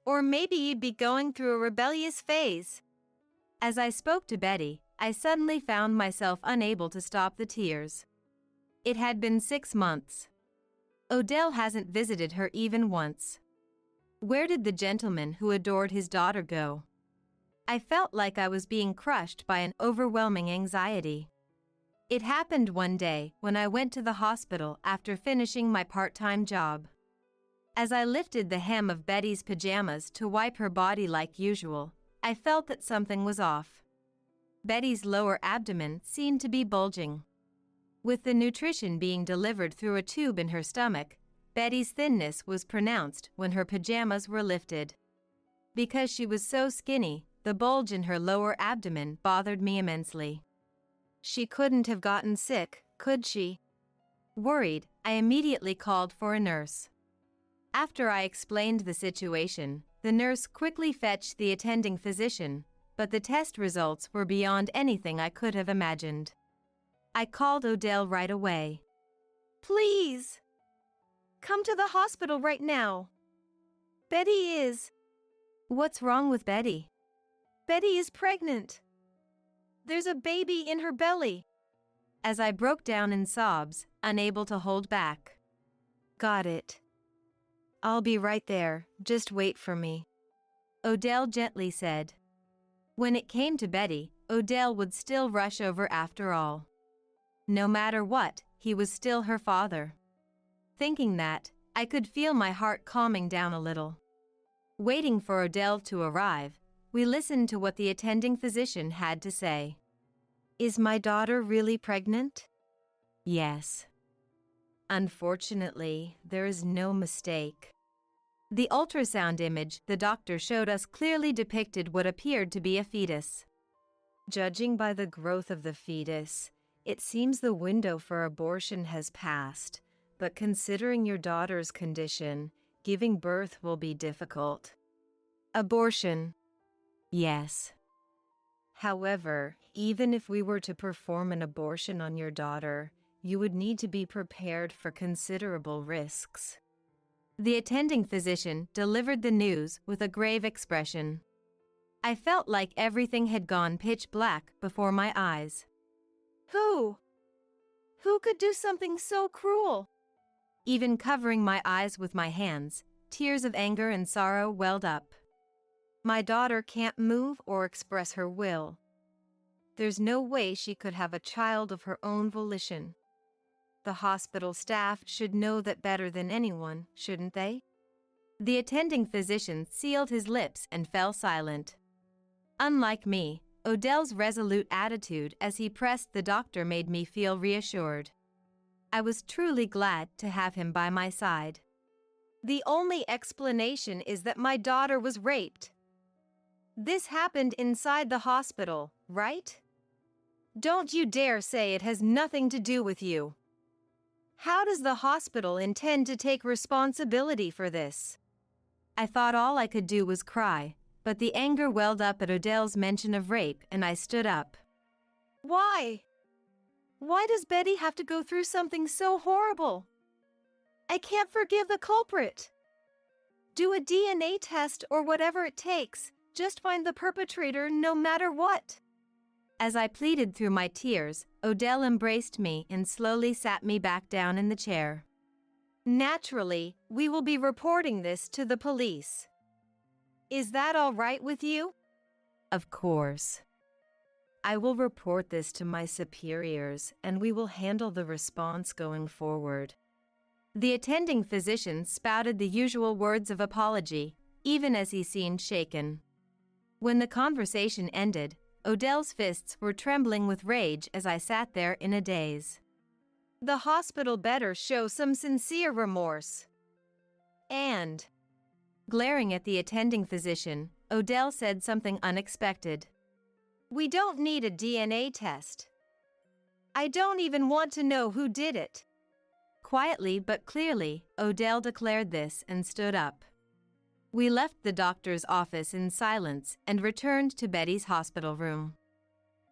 Or maybe you'd be going through a rebellious phase. As I spoke to Betty, I suddenly found myself unable to stop the tears. It had been 6 months. Odell hasn't visited her even once. Where did the gentleman who adored his daughter go? I felt like I was being crushed by an overwhelming anxiety. It happened one day when I went to the hospital after finishing my part-time job. As I lifted the hem of Betty's pajamas to wipe her body like usual, I felt that something was off. Betty's lower abdomen seemed to be bulging. With the nutrition being delivered through a tube in her stomach, Betty's thinness was pronounced when her pajamas were lifted. Because she was so skinny, the bulge in her lower abdomen bothered me immensely. She couldn't have gotten sick, could she? Worried, I immediately called for a nurse. After I explained the situation, the nurse quickly fetched the attending physician, but the test results were beyond anything I could have imagined. I called Odell right away. Please! Come to the hospital right now. Betty is... What's wrong with Betty? Betty is pregnant. There's a baby in her belly. As I broke down in sobs, unable to hold back. Got it. I'll be right there, just wait for me. Odell gently said. When it came to Betty, Odell would still rush over after all. No matter what, he was still her father. Thinking that, I could feel my heart calming down a little. Waiting for Odell to arrive, we listened to what the attending physician had to say. Is my daughter really pregnant? Yes. Unfortunately, there is no mistake. The ultrasound image the doctor showed us clearly depicted what appeared to be a fetus. Judging by the growth of the fetus, it seems the window for abortion has passed, but considering your daughter's condition, giving birth will be difficult. Abortion. Yes. However, even if we were to perform an abortion on your daughter, you would need to be prepared for considerable risks. The attending physician delivered the news with a grave expression. I felt like everything had gone pitch black before my eyes. Who? Who could do something so cruel? Even covering my eyes with my hands, tears of anger and sorrow welled up. My daughter can't move or express her will. There's no way she could have a child of her own volition. The hospital staff should know that better than anyone, shouldn't they? The attending physician sealed his lips and fell silent. Unlike me, Odell's resolute attitude as he pressed the doctor made me feel reassured. I was truly glad to have him by my side. The only explanation is that my daughter was raped. This happened inside the hospital, right? Don't you dare say it has nothing to do with you. How does the hospital intend to take responsibility for this? I thought all I could do was cry, but the anger welled up at Odell's mention of rape and I stood up. Why? Why does Betty have to go through something so horrible? I can't forgive the culprit. Do a DNA test or whatever it takes. Just find the perpetrator no matter what. As I pleaded through my tears, Odell embraced me and slowly sat me back down in the chair. Naturally, we will be reporting this to the police. Is that all right with you? Of course. I will report this to my superiors and we will handle the response going forward. The attending physician spouted the usual words of apology, even as he seemed shaken. When the conversation ended, Odell's fists were trembling with rage as I sat there in a daze. The hospital better show some sincere remorse. And, glaring at the attending physician, Odell said something unexpected. we don't need a DNA test. I don't even want to know who did it. Quietly but clearly, Odell declared this and stood up. We left the doctor's office in silence and returned to Betty's hospital room.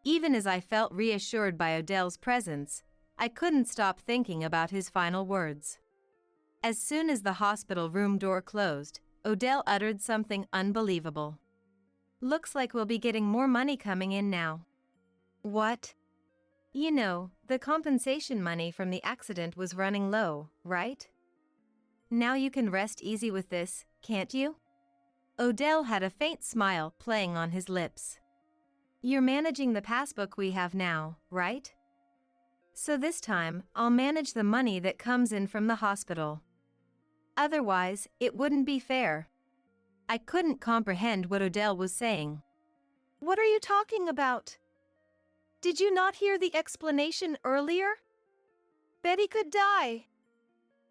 Even as I felt reassured by Odell's presence, I couldn't stop thinking about his final words. As soon as the hospital room door closed, Odell uttered something unbelievable. Looks like we'll be getting more money coming in now. What? You know, the compensation money from the accident was running low, right? Now you can rest easy with this, can't you? Odell had a faint smile playing on his lips. You're managing the passbook we have now, right? So this time, I'll manage the money that comes in from the hospital. Otherwise, it wouldn't be fair. I couldn't comprehend what Odell was saying. What are you talking about? Did you not hear the explanation earlier? Betty could die.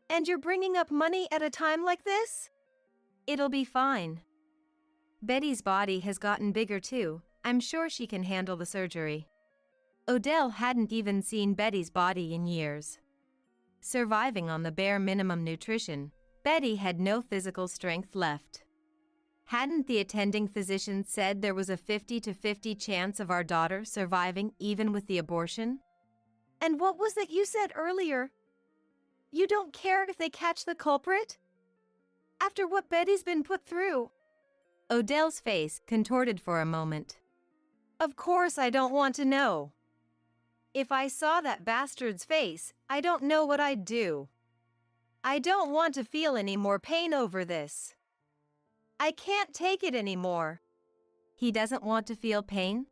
And you're bringing up money at a time like this? It'll be fine. Betty's body has gotten bigger too. I'm sure she can handle the surgery. Odell hadn't even seen Betty's body in years. Surviving on the bare minimum nutrition, Betty had no physical strength left. Hadn't the attending physician said there was a 50-50 chance of our daughter surviving even with the abortion? And what was that you said earlier? You don't care if they catch the culprit? After what Betty's been put through? Odell's face contorted for a moment. Of course I don't want to know. If I saw that bastard's face, I don't know what I'd do. I don't want to feel any more pain over this. I can't take it anymore. He doesn't want to feel pain?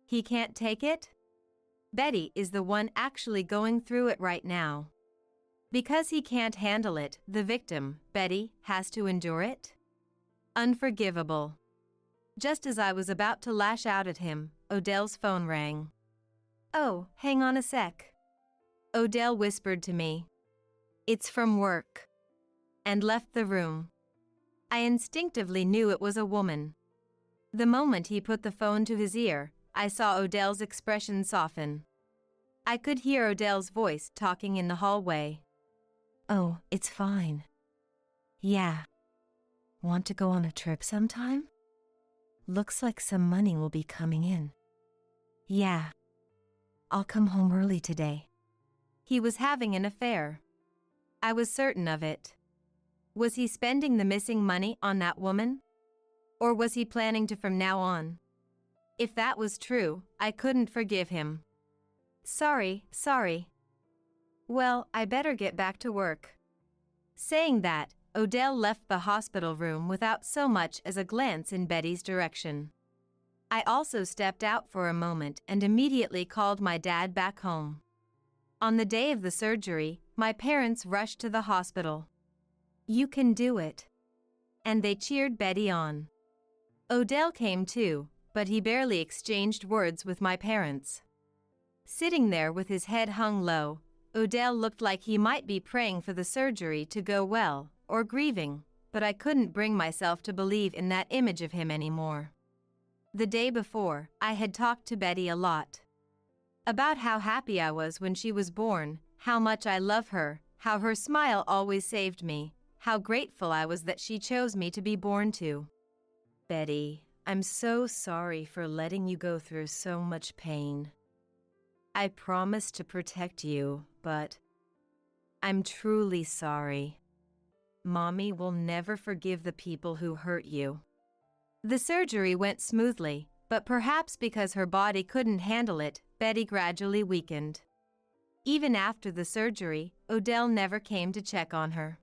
He can't take it? Betty is the one actually going through it right now. Because he can't handle it, the victim, Betty, has to endure it? Unforgivable. Just as I was about to lash out at him, Odell's phone rang. Oh, hang on a sec. Odell whispered to me. It's from work. And left the room. I instinctively knew it was a woman. The moment he put the phone to his ear, I saw Odell's expression soften. I could hear Odell's voice talking in the hallway. Oh, it's fine. Yeah. Want to go on a trip sometime? Looks like some money will be coming in. Yeah. I'll come home early today. He was having an affair. I was certain of it. Was he spending the missing money on that woman? Or was he planning to from now on? If that was true, I couldn't forgive him. Sorry. Well, I better get back to work. Saying that, Odell left the hospital room without so much as a glance in Betty's direction. I also stepped out for a moment and immediately called my dad back home. On the day of the surgery, my parents rushed to the hospital. You can do it. And they cheered Betty on. Odell came too, but he barely exchanged words with my parents. Sitting there with his head hung low, Odell looked like he might be praying for the surgery to go well, or grieving, but I couldn't bring myself to believe in that image of him anymore. The day before, I had talked to Betty a lot. About how happy I was when she was born, how much I love her, how her smile always saved me, how grateful I was that she chose me to be born to. Betty, I'm so sorry for letting you go through so much pain. I promised to protect you, but I'm truly sorry. Mommy will never forgive the people who hurt you. The surgery went smoothly, but perhaps because her body couldn't handle it, Betty gradually weakened. Even after the surgery, Odell never came to check on her.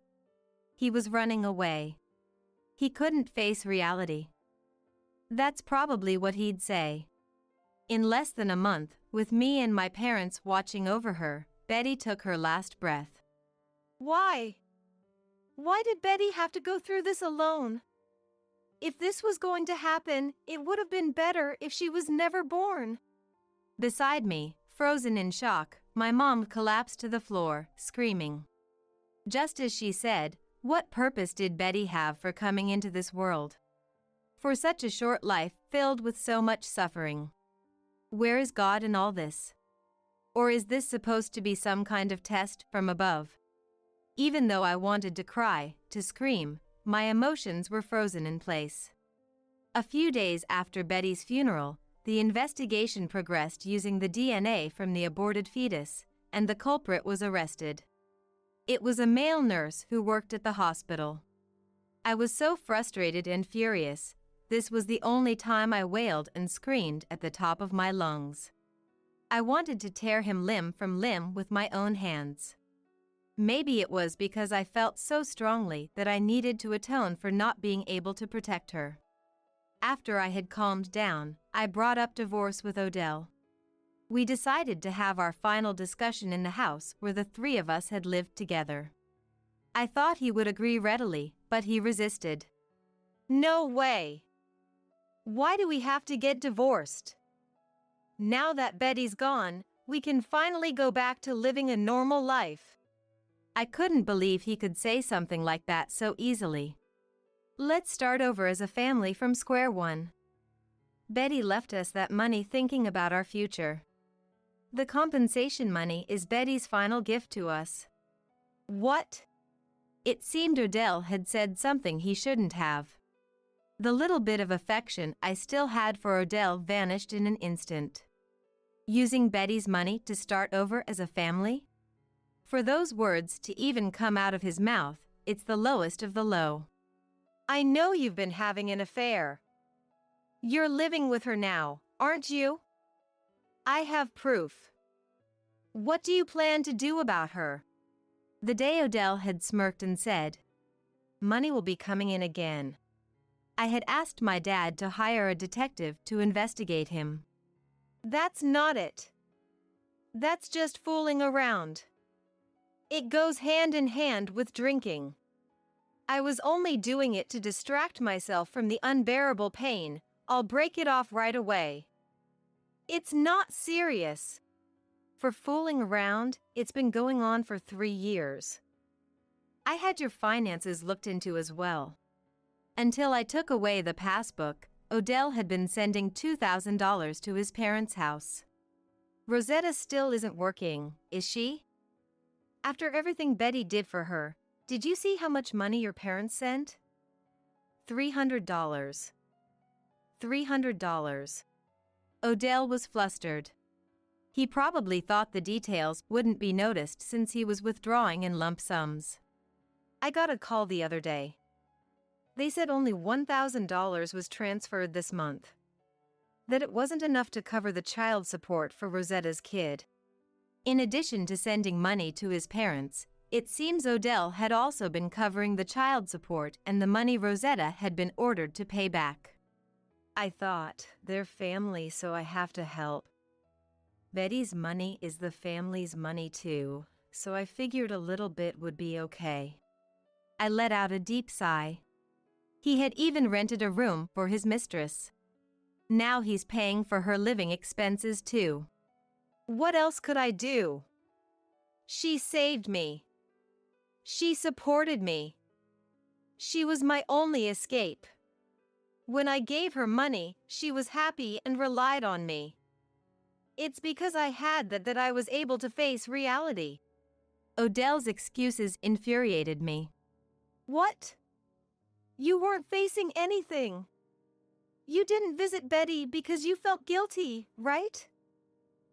He was running away. He couldn't face reality. That's probably what he'd say. In less than a month, with me and my parents watching over her, Betty took her last breath. Why? Why did Betty have to go through this alone? If this was going to happen, it would have been better if she was never born. Beside me, frozen in shock, my mom collapsed to the floor, screaming. Just as she said, what purpose did Betty have for coming into this world? For such a short life filled with so much suffering. Where is God in all this? Or is this supposed to be some kind of test from above? Even though I wanted to cry, to scream, my emotions were frozen in place. A few days after Betty's funeral, the investigation progressed using the DNA from the aborted fetus, and the culprit was arrested. It was a male nurse who worked at the hospital. I was so frustrated and furious. This was the only time I wailed and screamed at the top of my lungs. I wanted to tear him limb from limb with my own hands. Maybe it was because I felt so strongly that I needed to atone for not being able to protect her. After I had calmed down, I brought up divorce with Odell. We decided to have our final discussion in the house where the three of us had lived together. I thought he would agree readily, but he resisted. No way! Why do we have to get divorced? Now that Betty's gone, we can finally go back to living a normal life. I couldn't believe he could say something like that so easily. Let's start over as a family from square one. Betty left us that money thinking about our future. The compensation money is Betty's final gift to us. What? It seemed Odell had said something he shouldn't have. The little bit of affection I still had for Odell vanished in an instant. Using Betty's money to start over as a family? For those words to even come out of his mouth, it's the lowest of the low. I know you've been having an affair. You're living with her now, aren't you? I have proof. What do you plan to do about her? The day Odell had smirked and said, "Money will be coming in again," I had asked my dad to hire a detective to investigate him. That's not it. That's just fooling around. It goes hand in hand with drinking. I was only doing it to distract myself from the unbearable pain. I'll break it off right away. It's not serious. For fooling around, it's been going on for 3 years. I had your finances looked into as well. Until I took away the passbook, Odell had been sending $2,000 to his parents' house. Rosetta still isn't working, is she? After everything Betty did for her, did you see how much money your parents sent? $300. $300. Odell was flustered. He probably thought the details wouldn't be noticed since he was withdrawing in lump sums. I got a call the other day. They said only $1,000 was transferred this month. That it wasn't enough to cover the child support for Rosetta's kid. In addition to sending money to his parents, it seems Odell had also been covering the child support and the money Rosetta had been ordered to pay back. I thought, they're family, so I have to help. Betty's money is the family's money too, so I figured a little bit would be okay. I let out a deep sigh. He had even rented a room for his mistress. Now he's paying for her living expenses too. What else could I do? She saved me. She supported me. She was my only escape. When I gave her money, she was happy and relied on me. It's because I had that I was able to face reality. Odell's excuses infuriated me. What? You weren't facing anything. You didn't visit Betty because you felt guilty, right?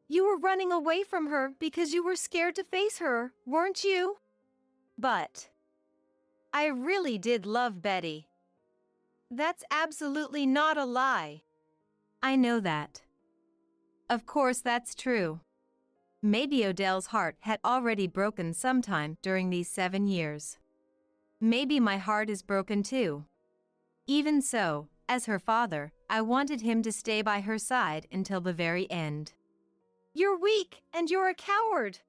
You were running away from her because you were scared to face her, weren't you? But I really did love Betty. That's absolutely not a lie. I know that. Of course that's true. Maybe Odell's heart had already broken sometime during these 7 years. Maybe my heart is broken too. Even so, as her father, I wanted him to stay by her side until the very end. You're weak and you're a coward.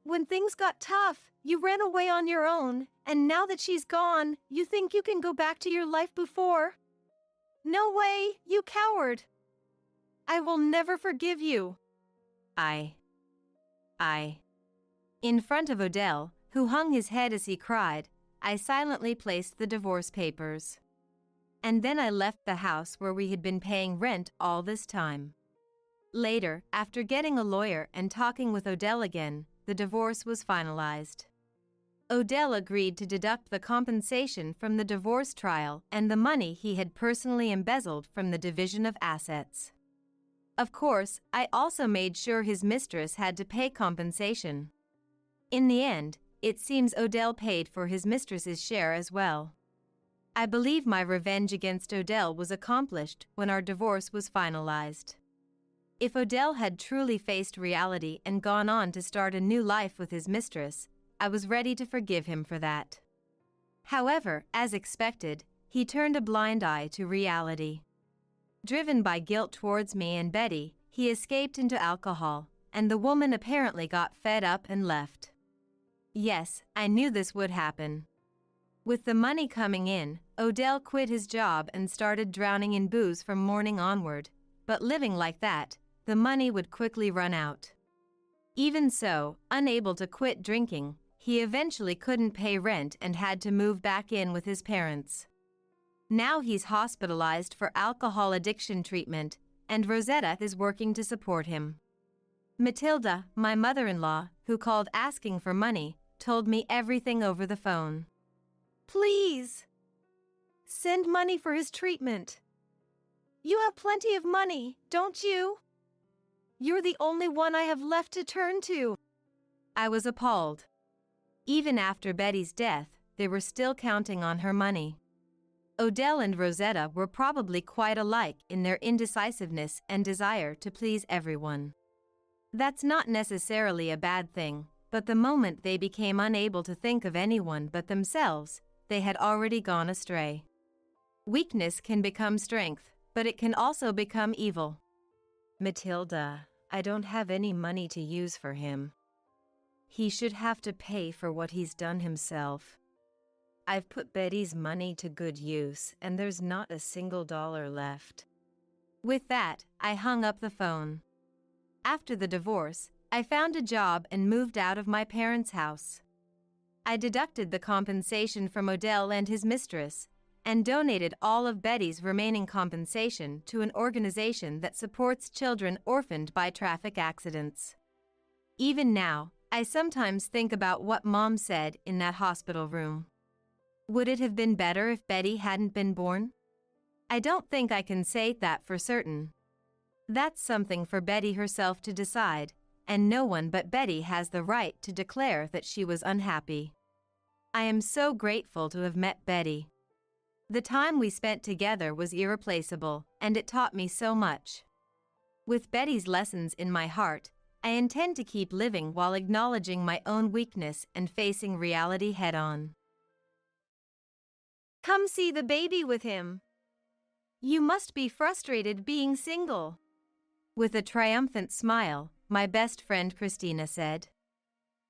When things got tough, you ran away on your own, and now that she's gone, you think you can go back to your life before? No way, you coward. I will never forgive you. I In front of Odell, who hung his head as he cried, I silently placed the divorce papers. And then I left the house where we had been paying rent all this time. Later, after getting a lawyer and talking with Odell again, the divorce was finalized. Odell agreed to deduct the compensation from the divorce trial and the money he had personally embezzled from the division of assets. Of course, I also made sure his mistress had to pay compensation. In the end, it seems Odell paid for his mistress's share as well. I believe my revenge against Odell was accomplished when our divorce was finalized. If Odell had truly faced reality and gone on to start a new life with his mistress, I was ready to forgive him for that. However, as expected, he turned a blind eye to reality. Driven by guilt towards me and Betty, he escaped into alcohol, and the woman apparently got fed up and left. Yes, I knew this would happen. With the money coming in, Odell quit his job and started drowning in booze from morning onward, but living like that, the money would quickly run out. Even so, unable to quit drinking, he eventually couldn't pay rent and had to move back in with his parents. Now he's hospitalized for alcohol addiction treatment, and Rosetta is working to support him. Matilda, my mother-in-law, who called asking for money, told me everything over the phone. Please, send money for his treatment. You have plenty of money, don't you? You're the only one I have left to turn to. I was appalled. Even after Betty's death, they were still counting on her money. Odell and Rosetta were probably quite alike in their indecisiveness and desire to please everyone. That's not necessarily a bad thing, but the moment they became unable to think of anyone but themselves, they had already gone astray. Weakness can become strength, but it can also become evil. Matilda, I don't have any money to use for him. He should have to pay for what he's done himself. I've put Betty's money to good use, and there's not a single dollar left. With that, I hung up the phone. After the divorce, I found a job and moved out of my parents' house. I deducted the compensation from Odell and his mistress, and donated all of Betty's remaining compensation to an organization that supports children orphaned by traffic accidents. Even now, I sometimes think about what Mom said in that hospital room. Would it have been better if Betty hadn't been born? I don't think I can say that for certain. That's something for Betty herself to decide, and no one but Betty has the right to declare that she was unhappy. I am so grateful to have met Betty. The time we spent together was irreplaceable, and it taught me so much. With Betty's lessons in my heart, I intend to keep living while acknowledging my own weakness and facing reality head-on. Come see the baby with him. You must be frustrated being single. With a triumphant smile, my best friend Christina said.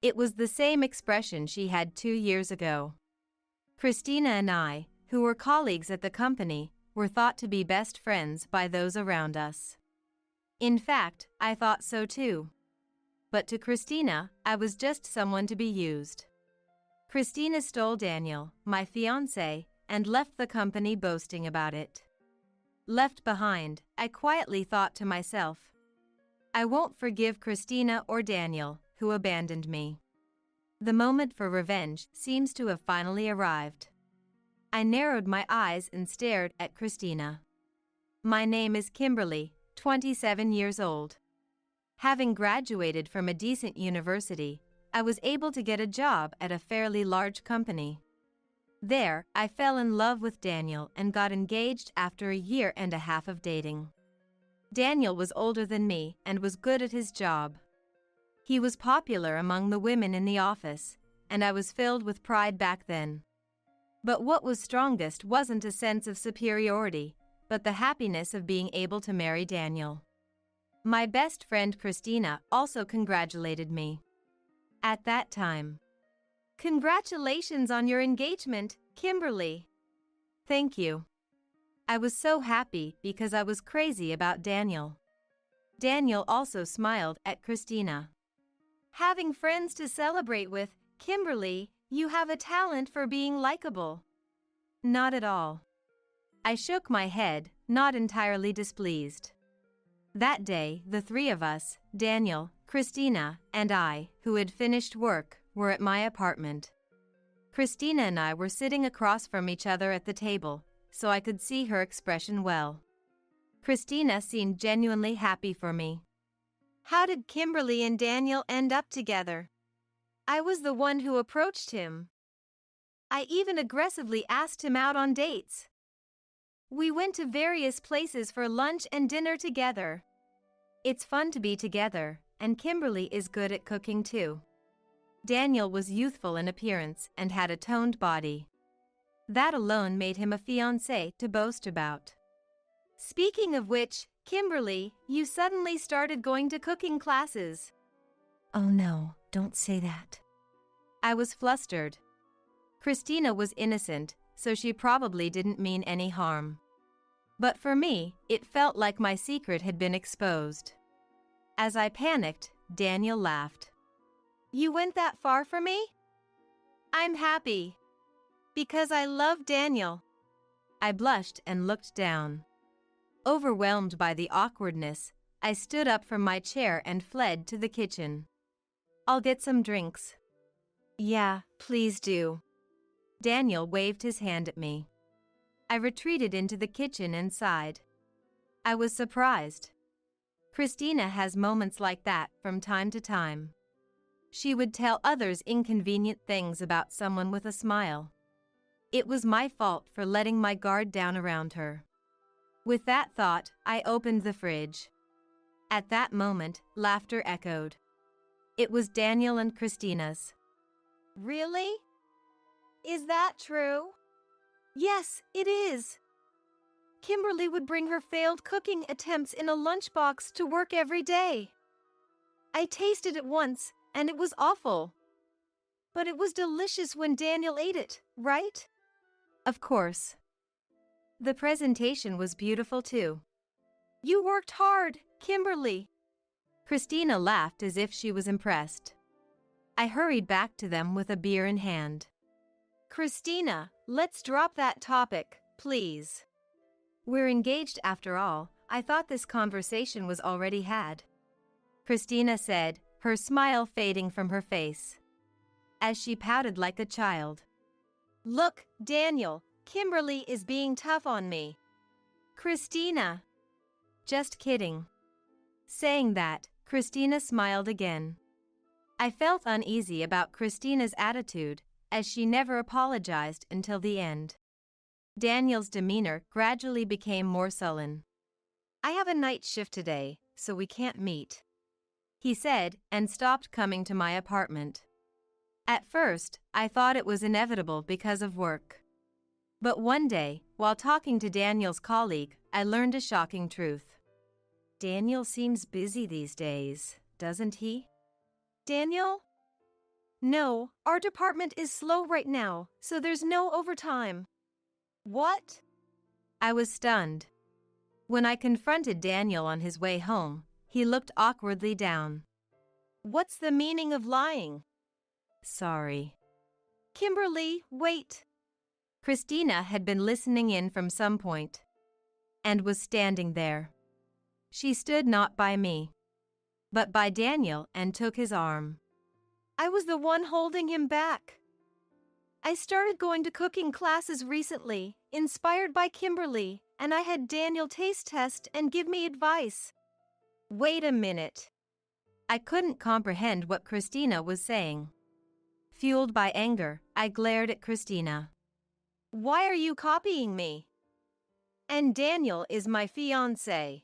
It was the same expression she had 2 years ago. Christina and I, who were colleagues at the company, were thought to be best friends by those around us. In fact, I thought so too. But to Christina, I was just someone to be used. Christina stole Daniel, my fiancé, and left the company boasting about it. Left behind, I quietly thought to myself, I won't forgive Christina or Daniel, who abandoned me. The moment for revenge seems to have finally arrived. I narrowed my eyes and stared at Christina. My name is Kimberly, 27 years old. Having graduated from a decent university, I was able to get a job at a fairly large company. There, I fell in love with Daniel and got engaged after 1.5 years of dating. Daniel was older than me and was good at his job. He was popular among the women in the office, and I was filled with pride back then. But what was strongest wasn't a sense of superiority, but the happiness of being able to marry Daniel. My best friend Christina also congratulated me. At that time, Congratulations on your engagement, Kimberly. Thank you. I was so happy because I was crazy about Daniel. Daniel also smiled at Christina. having friends to celebrate with. Kimberly, you have a talent for being likable. Not at all. I shook my head, not entirely displeased. That day, the three of us, Daniel, Christina, and I, who had finished work, were at my apartment. Christina and I were sitting across from each other at the table, so I could see her expression well. Christina seemed genuinely happy for me. How did Kimberly and Daniel end up together? I was the one who approached him. I even aggressively asked him out on dates. We went to various places for lunch and dinner together. It's fun to be together, and Kimberly is good at cooking too. Daniel was youthful in appearance and had a toned body. That alone made him a fiancé to boast about. Speaking of which, Kimberly, you suddenly started going to cooking classes. Oh no, don't say that. I was flustered. Christina was innocent, so she probably didn't mean any harm. But for me, it felt like my secret had been exposed. As I panicked, Daniel laughed. You went that far for me? I'm happy. Because I love Daniel. I blushed and looked down. Overwhelmed by the awkwardness, I stood up from my chair and fled to the kitchen. I'll get some drinks. Yeah, please do. Daniel waved his hand at me. I retreated into the kitchen and sighed. I was surprised. Christina has moments like that from time to time. She would tell others inconvenient things about someone with a smile. It was my fault for letting my guard down around her. With that thought, I opened the fridge. At that moment, laughter echoed. It was Daniel and Christina's. Really? Is that true? Yes, it is. Kimberly would bring her failed cooking attempts in a lunchbox to work every day. I tasted it once, and it was awful. But it was delicious when Daniel ate it, right? Of course. The presentation was beautiful too. You worked hard, Kimberly. Christina laughed as if she was impressed. I hurried back to them with a beer in hand. Christina, let's drop that topic, please. We're engaged after all. I thought this conversation was already had. Christina said, her smile fading from her face. As she pouted like a child. Look, Daniel, Kimberly is being tough on me. Christina. Just kidding. Saying that, Christina smiled again. I felt uneasy about Christina's attitude, as she never apologized until the end. Daniel's demeanor gradually became more sullen. I have a night shift today, so we can't meet, he said, and stopped coming to my apartment. At first, I thought it was inevitable because of work. But one day, while talking to Daniel's colleague, I learned a shocking truth. Daniel seems busy these days, doesn't he? Daniel? No, our department is slow right now, so there's no overtime. What? I was stunned. When I confronted Daniel on his way home, he looked awkwardly down. What's the meaning of lying? Sorry. Kimberly, wait. Christina had been listening in from some point, and was standing there. She stood not by me, but by Daniel, and took his arm. I was the one holding him back. I started going to cooking classes recently, inspired by Kimberly, and I had Daniel taste test and give me advice. Wait a minute. I couldn't comprehend what Christina was saying. Fueled by anger, I glared at Christina. Why are you copying me? And Daniel is my fiancé.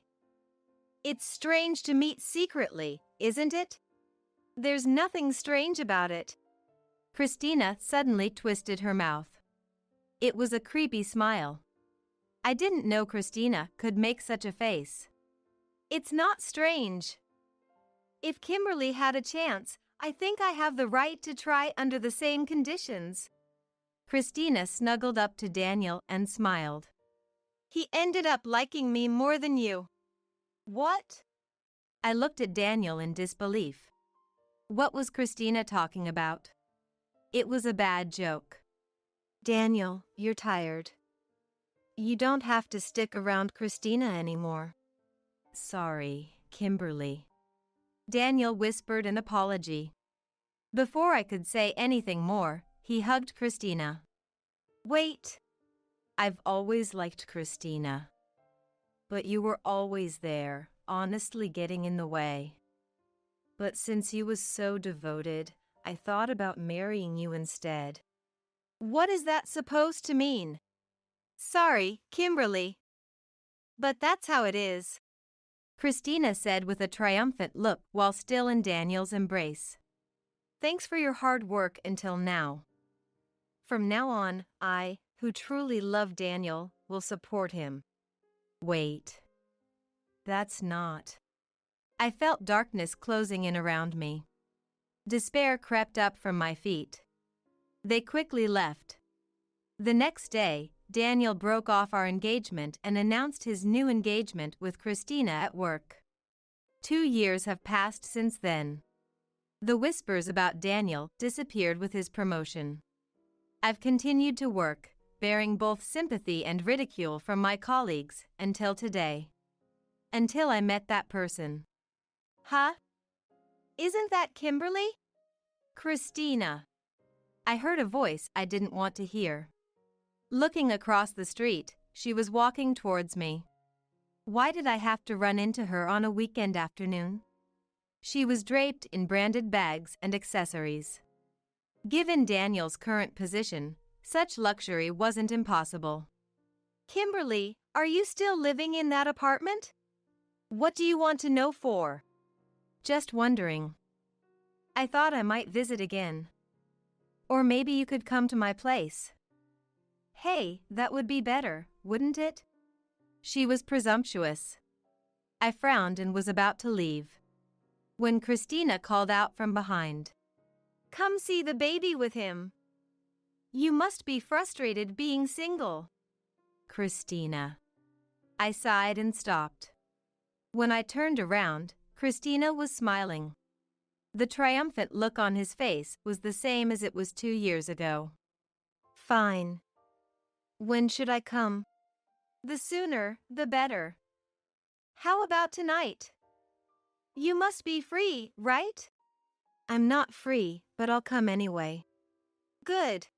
It's strange to meet secretly, isn't it? There's nothing strange about it. Christina suddenly twisted her mouth. It was a creepy smile. I didn't know Christina could make such a face. It's not strange. If Kimberly had a chance, I think I have the right to try under the same conditions. Christina snuggled up to Daniel and smiled. He ended up liking me more than you. What? I looked at Daniel in disbelief. What was Christina talking about? It was a bad joke. Daniel, you're tired. You don't have to stick around Christina anymore. Sorry, Kimberly. Daniel whispered an apology. Before I could say anything more, he hugged Christina. Wait. I've always liked Christina. But you were always there, honestly getting in the way. But since you was so devoted, I thought about marrying you instead. What is that supposed to mean? Sorry, Kimberly. But that's how it is. Christina said with a triumphant look while still in Daniel's embrace. Thanks for your hard work until now. From now on, I, who truly love Daniel, will support him. Wait. That's not. I felt darkness closing in around me. Despair crept up from my feet. They quickly left. The next day, Daniel broke off our engagement and announced his new engagement with Christina at work. 2 years have passed since then. The whispers about Daniel disappeared with his promotion. I've continued to work, bearing both sympathy and ridicule from my colleagues, until today. Until I met that person. Huh? Isn't that Kimberly? Christina. I heard a voice I didn't want to hear. Looking across the street, she was walking towards me. Why did I have to run into her on a weekend afternoon? She was draped in branded bags and accessories. Given Daniel's current position, such luxury wasn't impossible. Kimberly, are you still living in that apartment? What do you want to know for? Just wondering. I thought I might visit again. Or maybe you could come to my place. Hey, that would be better, wouldn't it? She was presumptuous. I frowned and was about to leave, when Christina called out from behind. Come see the baby with him. You must be frustrated being single. Christina. I sighed and stopped. When I turned around, Christina was smiling. The triumphant look on his face was the same as it was 2 years ago. Fine. When should I come? The sooner, the better. How about tonight? You must be free, right? I'm not free, but I'll come anyway. Good.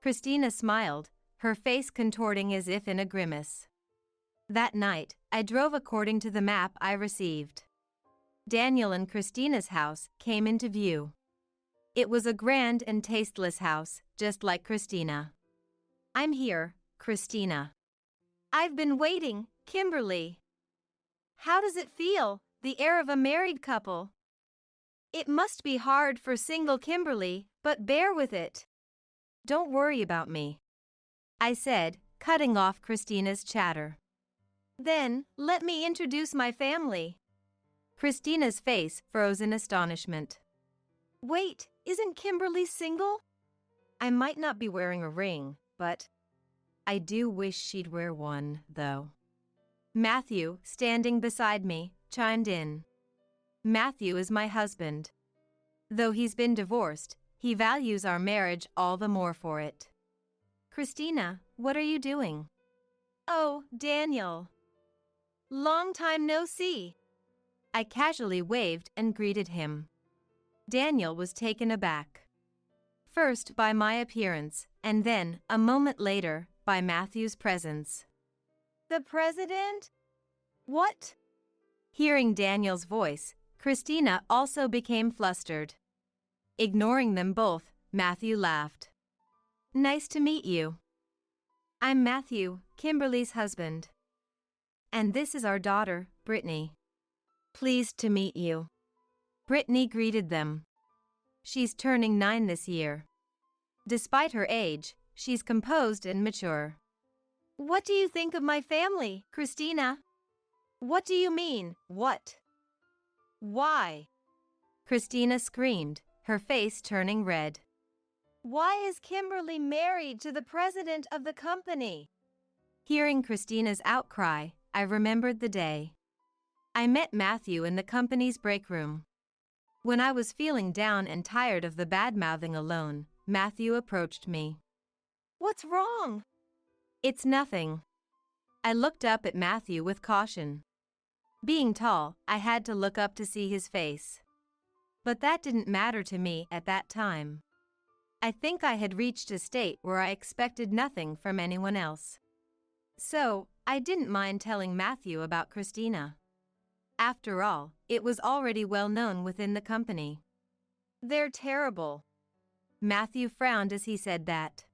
Christina smiled, her face contorting as if in a grimace. That night, I drove according to the map I received. Daniel and Christina's house came into view. It was a grand and tasteless house, just like Christina. I'm here, Christina. I've been waiting, Kimberly. How does it feel, the air of a married couple? It must be hard for single Kimberly, but bear with it. Don't worry about me, I said, cutting off Christina's chatter. Then, let me introduce my family. Christina's face froze in astonishment. Wait, isn't Kimberly single? I might not be wearing a ring, but I do wish she'd wear one, though. Matthew, standing beside me, chimed in. Matthew is my husband. Though he's been divorced, he values our marriage all the more for it. Christina, what are you doing? Oh, Daniel. Long time no see. I casually waved and greeted him. Daniel was taken aback. First by my appearance, and then, a moment later, by Matthew's presence. The president? What? Hearing Daniel's voice, Christina also became flustered. Ignoring them both, Matthew laughed. Nice to meet you. I'm Matthew, Kimberly's husband. And this is our daughter, Brittany. Pleased to meet you. Brittany greeted them. She's turning 9 this year. Despite her age, she's composed and mature. What do you think of my family, Christina? What do you mean, what? Why? Christina screamed, her face turning red. Why is Kimberly married to the president of the company? Hearing Christina's outcry, I remembered the day I met Matthew in the company's break room. When I was feeling down and tired of the bad-mouthing alone, Matthew approached me. What's wrong? It's nothing. I looked up at Matthew with caution. Being tall, I had to look up to see his face. But that didn't matter to me at that time. I think I had reached a state where I expected nothing from anyone else. So, I didn't mind telling Matthew about Christina. After all, it was already well known within the company. They're terrible. Matthew frowned as he said that.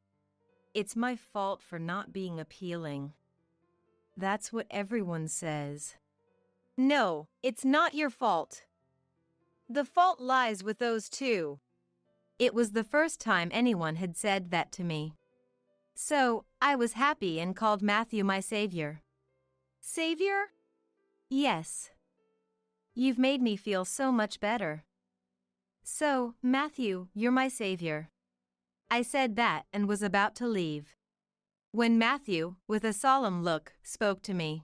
It's my fault for not being appealing. That's what everyone says. No, it's not your fault. The fault lies with those two. It was the first time anyone had said that to me. So, I was happy and called Matthew my savior. Savior? Yes. You've made me feel so much better. So, Matthew, you're my savior. I said that and was about to leave. When Matthew, with a solemn look, spoke to me.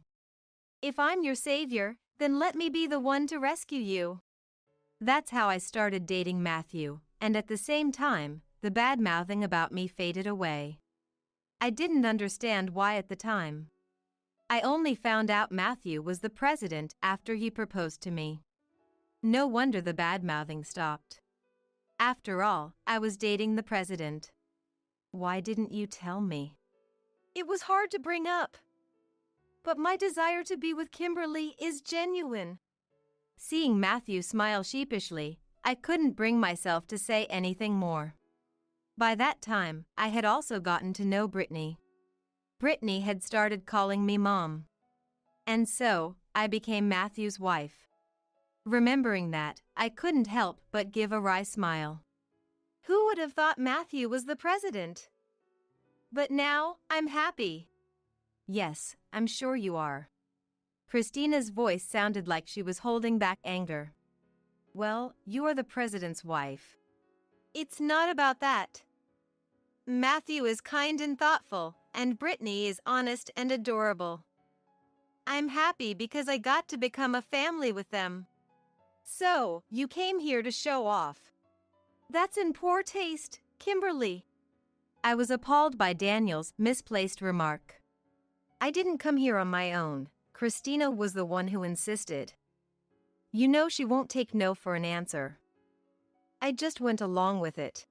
If I'm your savior, then let me be the one to rescue you. That's how I started dating Matthew, and at the same time, the bad-mouthing about me faded away. I didn't understand why at the time. I only found out Matthew was the president after he proposed to me. No wonder the bad-mouthing stopped. After all, I was dating the president. Why didn't you tell me? It was hard to bring up. But my desire to be with Kimberly is genuine. Seeing Matthew smile sheepishly, I couldn't bring myself to say anything more. By that time, I had also gotten to know Brittany. Brittany had started calling me Mom. And so, I became Matthew's wife. Remembering that, I couldn't help but give a wry smile. Who would have thought Matthew was the president? But now, I'm happy. Yes, I'm sure you are. Christina's voice sounded like she was holding back anger. Well, you are the president's wife. It's not about that. Matthew is kind and thoughtful, and Brittany is honest and adorable. I'm happy because I got to become a family with them. So, you came here to show off. That's in poor taste, Kimberly. I was appalled by Daniel's misplaced remark. I didn't come here on my own. Christina was the one who insisted. You know she won't take no for an answer. I just went along with it.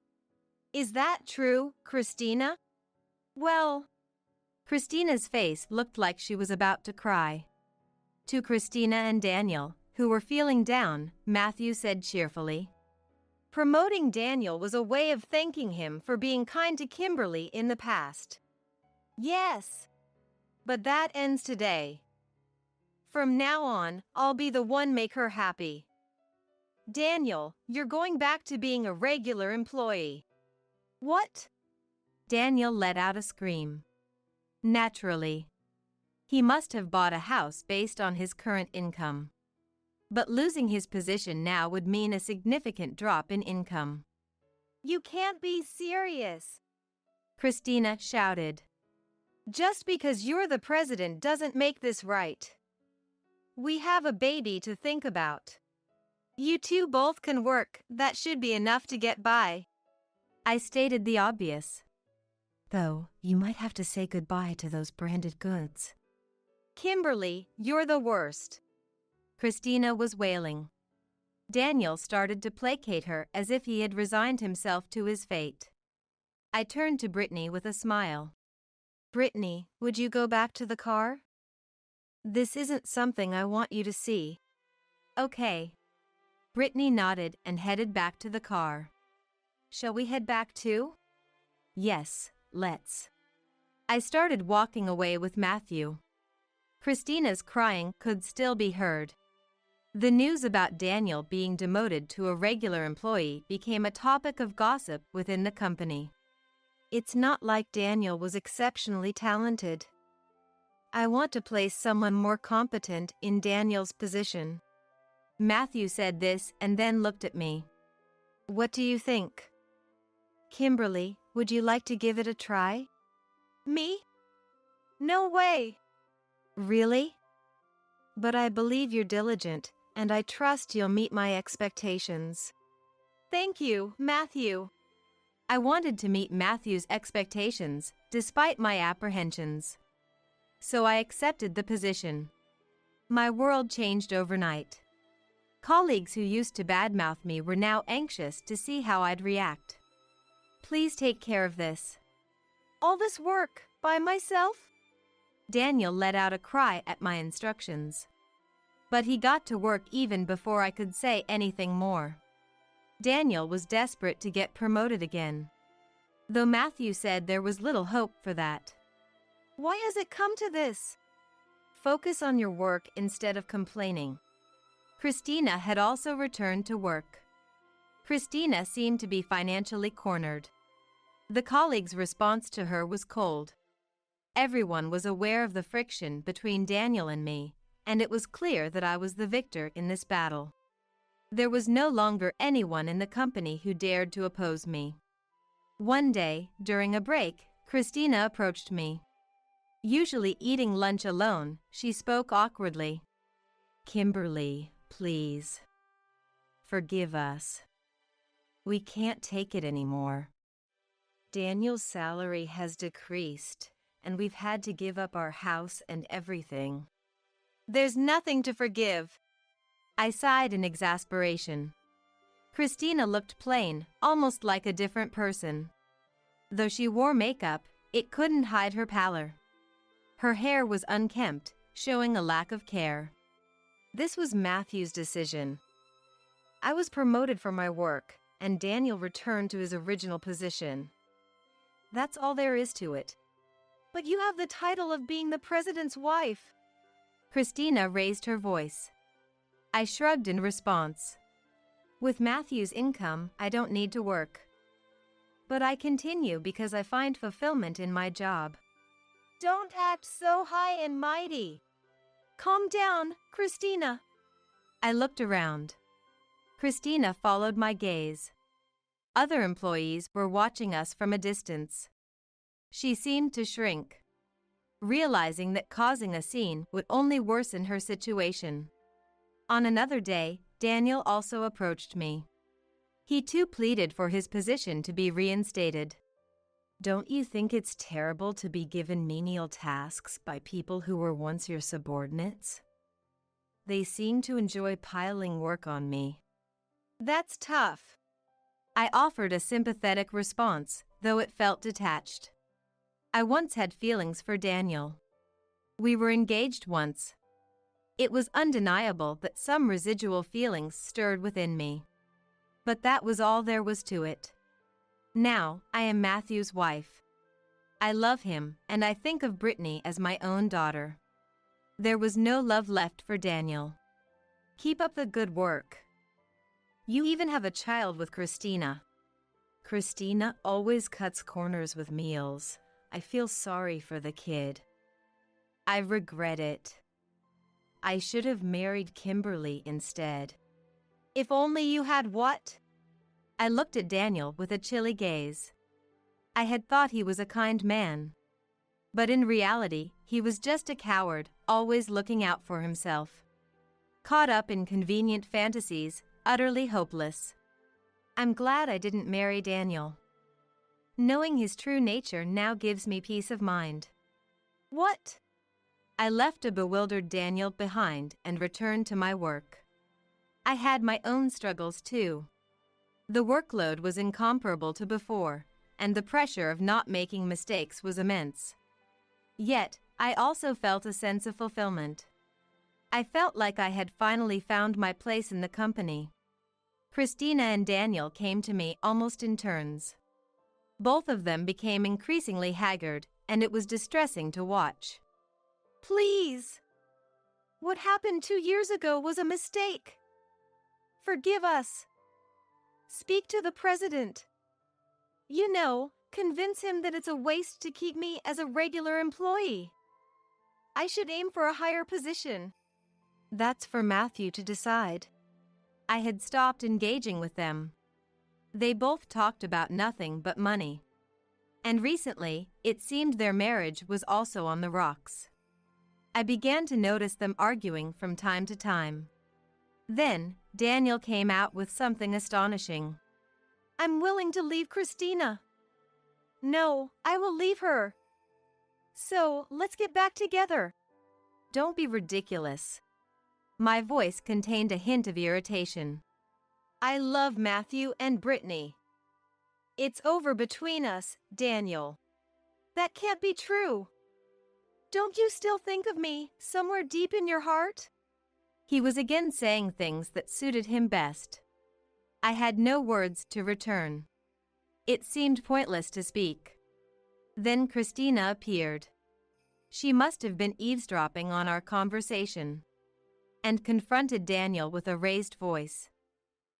Is that true, Christina? Well, Christina's face looked like she was about to cry. To Christina and Daniel, who were feeling down, Matthew said cheerfully, promoting Daniel was a way of thanking him for being kind to Kimberly in the past. Yes. But that ends today. From now on, I'll be the one make her happy. Daniel, you're going back to being a regular employee. What? Daniel let out a scream. Naturally. He must have bought a house based on his current income. But losing his position now would mean a significant drop in income. You can't be serious, Christina shouted. Just because you're the president doesn't make this right. We have a baby to think about. You two both can work, that should be enough to get by. I stated the obvious. Though, you might have to say goodbye to those branded goods. Kimberly, you're the worst. Christina was wailing. Daniel started to placate her as if he had resigned himself to his fate. I turned to Brittany with a smile. Brittany, would you go back to the car? This isn't something I want you to see. Okay. Brittany nodded and headed back to the car. Shall we head back too? Yes, let's. I started walking away with Matthew. Christina's crying could still be heard. The news about Daniel being demoted to a regular employee became a topic of gossip within the company. It's not like Daniel was exceptionally talented. I want to place someone more competent in Daniel's position. Matthew said this and then looked at me. What do you think? Kimberly, would you like to give it a try? Me? No way. Really? But I believe you're diligent, and I trust you'll meet my expectations. Thank you, Matthew. I wanted to meet Matthew's expectations, despite my apprehensions. So I accepted the position. My world changed overnight. Colleagues who used to badmouth me were now anxious to see how I'd react. Please take care of this. All this work, by myself? Daniel let out a cry at my instructions. But he got to work even before I could say anything more. Daniel was desperate to get promoted again, though Matthew said there was little hope for that. Why has it come to this? Focus on your work instead of complaining. Christina had also returned to work. Christina seemed to be financially cornered. The colleagues' response to her was cold. Everyone was aware of the friction between Daniel and me, and it was clear that I was the victor in this battle. There was no longer anyone in the company who dared to oppose me. One day, during a break, Christina approached me. Usually eating lunch alone, she spoke awkwardly. "Kimberly, please. Forgive us. We can't take it anymore. Daniel's salary has decreased, and we've had to give up our house and everything." There's nothing to forgive. I sighed in exasperation. Christina looked plain, almost like a different person. Though she wore makeup, it couldn't hide her pallor. Her hair was unkempt, showing a lack of care. This was Matthew's decision. I was promoted for my work, and Daniel returned to his original position. That's all there is to it. But you have the title of being the president's wife. Christina raised her voice. I shrugged in response. With Matthew's income, I don't need to work. But I continue because I find fulfillment in my job. Don't act so high and mighty. Calm down, Christina. I looked around. Christina followed my gaze. Other employees were watching us from a distance. She seemed to shrink, realizing that causing a scene would only worsen her situation. On another day, Daniel also approached me. He too pleaded for his position to be reinstated. Don't you think it's terrible to be given menial tasks by people who were once your subordinates? They seem to enjoy piling work on me. That's tough. I offered a sympathetic response, though it felt detached. I once had feelings for Daniel. We were engaged once. It was undeniable that some residual feelings stirred within me. But that was all there was to it. Now, I am Matthew's wife. I love him, and I think of Brittany as my own daughter. There was no love left for Daniel. Keep up the good work. You even have a child with Christina. Christina always cuts corners with meals. I feel sorry for the kid. I regret it. I should have married Kimberly instead. If only you had what? I looked at Daniel with a chilly gaze. I had thought he was a kind man. But in reality, he was just a coward, always looking out for himself. Caught up in convenient fantasies, utterly hopeless. I'm glad I didn't marry Daniel. Knowing his true nature now gives me peace of mind. What? I left a bewildered Daniel behind and returned to my work. I had my own struggles too. The workload was incomparable to before, and the pressure of not making mistakes was immense. Yet, I also felt a sense of fulfillment. I felt like I had finally found my place in the company. Christina and Daniel came to me almost in turns. Both of them became increasingly haggard, and it was distressing to watch. Please! What happened 2 years ago was a mistake. Forgive us. Speak to the president. You know, convince him that it's a waste to keep me as a regular employee. I should aim for a higher position. That's for Matthew to decide. I had stopped engaging with them. They both talked about nothing but money. And recently, it seemed their marriage was also on the rocks. I began to notice them arguing from time to time. Then, Daniel came out with something astonishing. I'm willing to leave Christina. No, I will leave her. So, let's get back together. Don't be ridiculous. My voice contained a hint of irritation. I love Matthew and Brittany. It's over between us, Daniel. That can't be true. Don't you still think of me somewhere deep in your heart? He was again saying things that suited him best. I had no words to return. It seemed pointless to speak. Then Christina appeared. She must have been eavesdropping on our conversation, and confronted Daniel with a raised voice.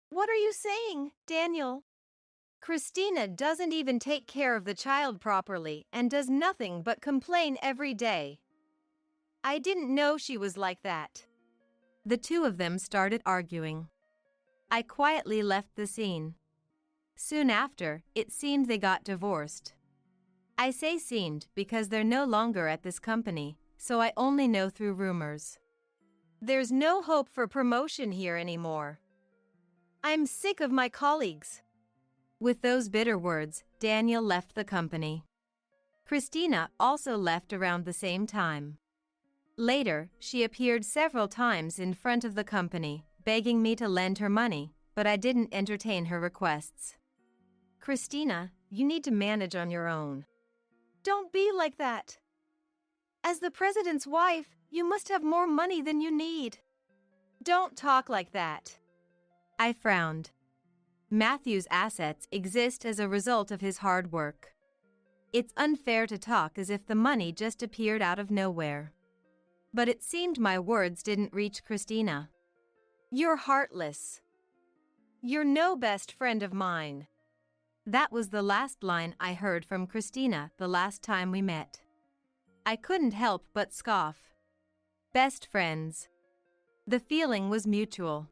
What are you saying, Daniel? Christina doesn't even take care of the child properly and does nothing but complain every day. I didn't know she was like that. The two of them started arguing. I quietly left the scene. Soon after, it seemed they got divorced. I say seemed because they're no longer at this company, so I only know through rumors. There's no hope for promotion here anymore. I'm sick of my colleagues. With those bitter words, Daniel left the company. Christina also left around the same time. Later, she appeared several times in front of the company, begging me to lend her money, but I didn't entertain her requests. Christina, you need to manage on your own. Don't be like that. As the president's wife, you must have more money than you need. Don't talk like that. I frowned. Matthew's assets exist as a result of his hard work. It's unfair to talk as if the money just appeared out of nowhere. But it seemed my words didn't reach Christina. You're heartless. You're no best friend of mine. That was the last line I heard from Christina the last time we met. I couldn't help but scoff. Best friends. The feeling was mutual.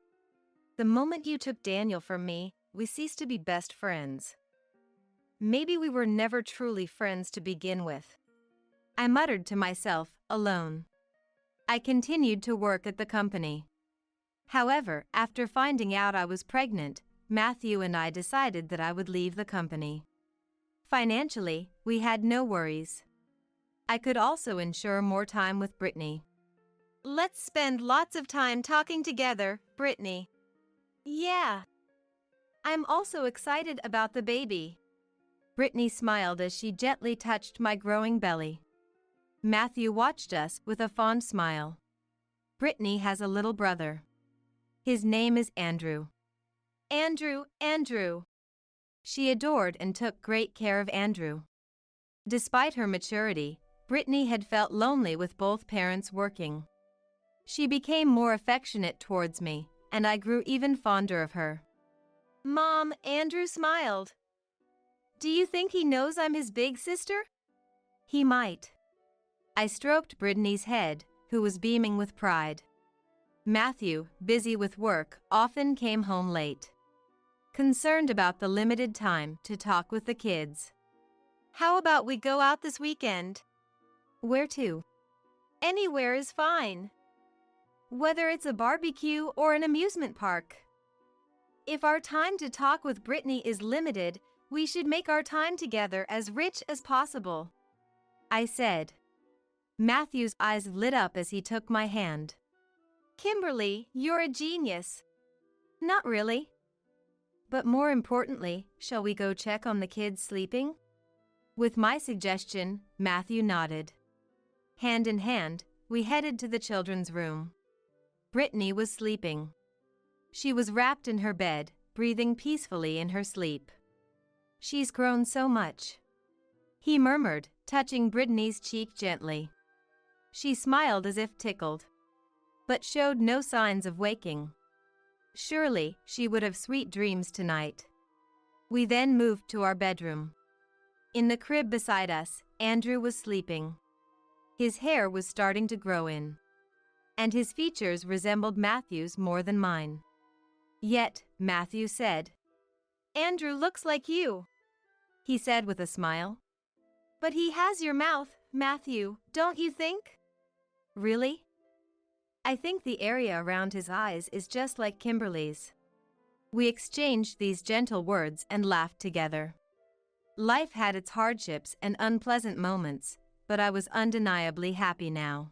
The moment you took Daniel from me, we ceased to be best friends. Maybe we were never truly friends to begin with. I muttered to myself, alone. I continued to work at the company. However, after finding out I was pregnant, Matthew and I decided that I would leave the company. Financially, we had no worries. I could also ensure more time with Brittany. Let's spend lots of time talking together, Brittany. Yeah. I'm also excited about the baby. Brittany smiled as she gently touched my growing belly. Matthew watched us with a fond smile. Brittany has a little brother. His name is Andrew. Andrew. She adored and took great care of Andrew. Despite her maturity, Brittany had felt lonely with both parents working. She became more affectionate towards me, and I grew even fonder of her. Mom, Andrew smiled. Do you think he knows I'm his big sister? He might. I stroked Brittany's head, who was beaming with pride. Matthew, busy with work, often came home late. Concerned about the limited time to talk with the kids. How about we go out this weekend? Where to? Anywhere is fine. Whether it's a barbecue or an amusement park. If our time to talk with Brittany is limited, we should make our time together as rich as possible. I said. Matthew's eyes lit up as he took my hand. Kimberly, you're a genius. Not really. But more importantly, shall we go check on the kids sleeping? With my suggestion, Matthew nodded. Hand in hand, we headed to the children's room. Brittany was sleeping. She was wrapped in her bed, breathing peacefully in her sleep. She's grown so much. He murmured, touching Brittany's cheek gently. She smiled as if tickled, but showed no signs of waking. Surely, she would have sweet dreams tonight. We then moved to our bedroom. In the crib beside us, Andrew was sleeping. His hair was starting to grow in, and his features resembled Matthew's more than mine. Yet, Matthew said, Andrew looks like you, he said with a smile. But he has your mouth, Matthew, don't you think? Really? I think the area around his eyes is just like Kimberly's. We exchanged these gentle words and laughed together. Life had its hardships and unpleasant moments, but I was undeniably happy now.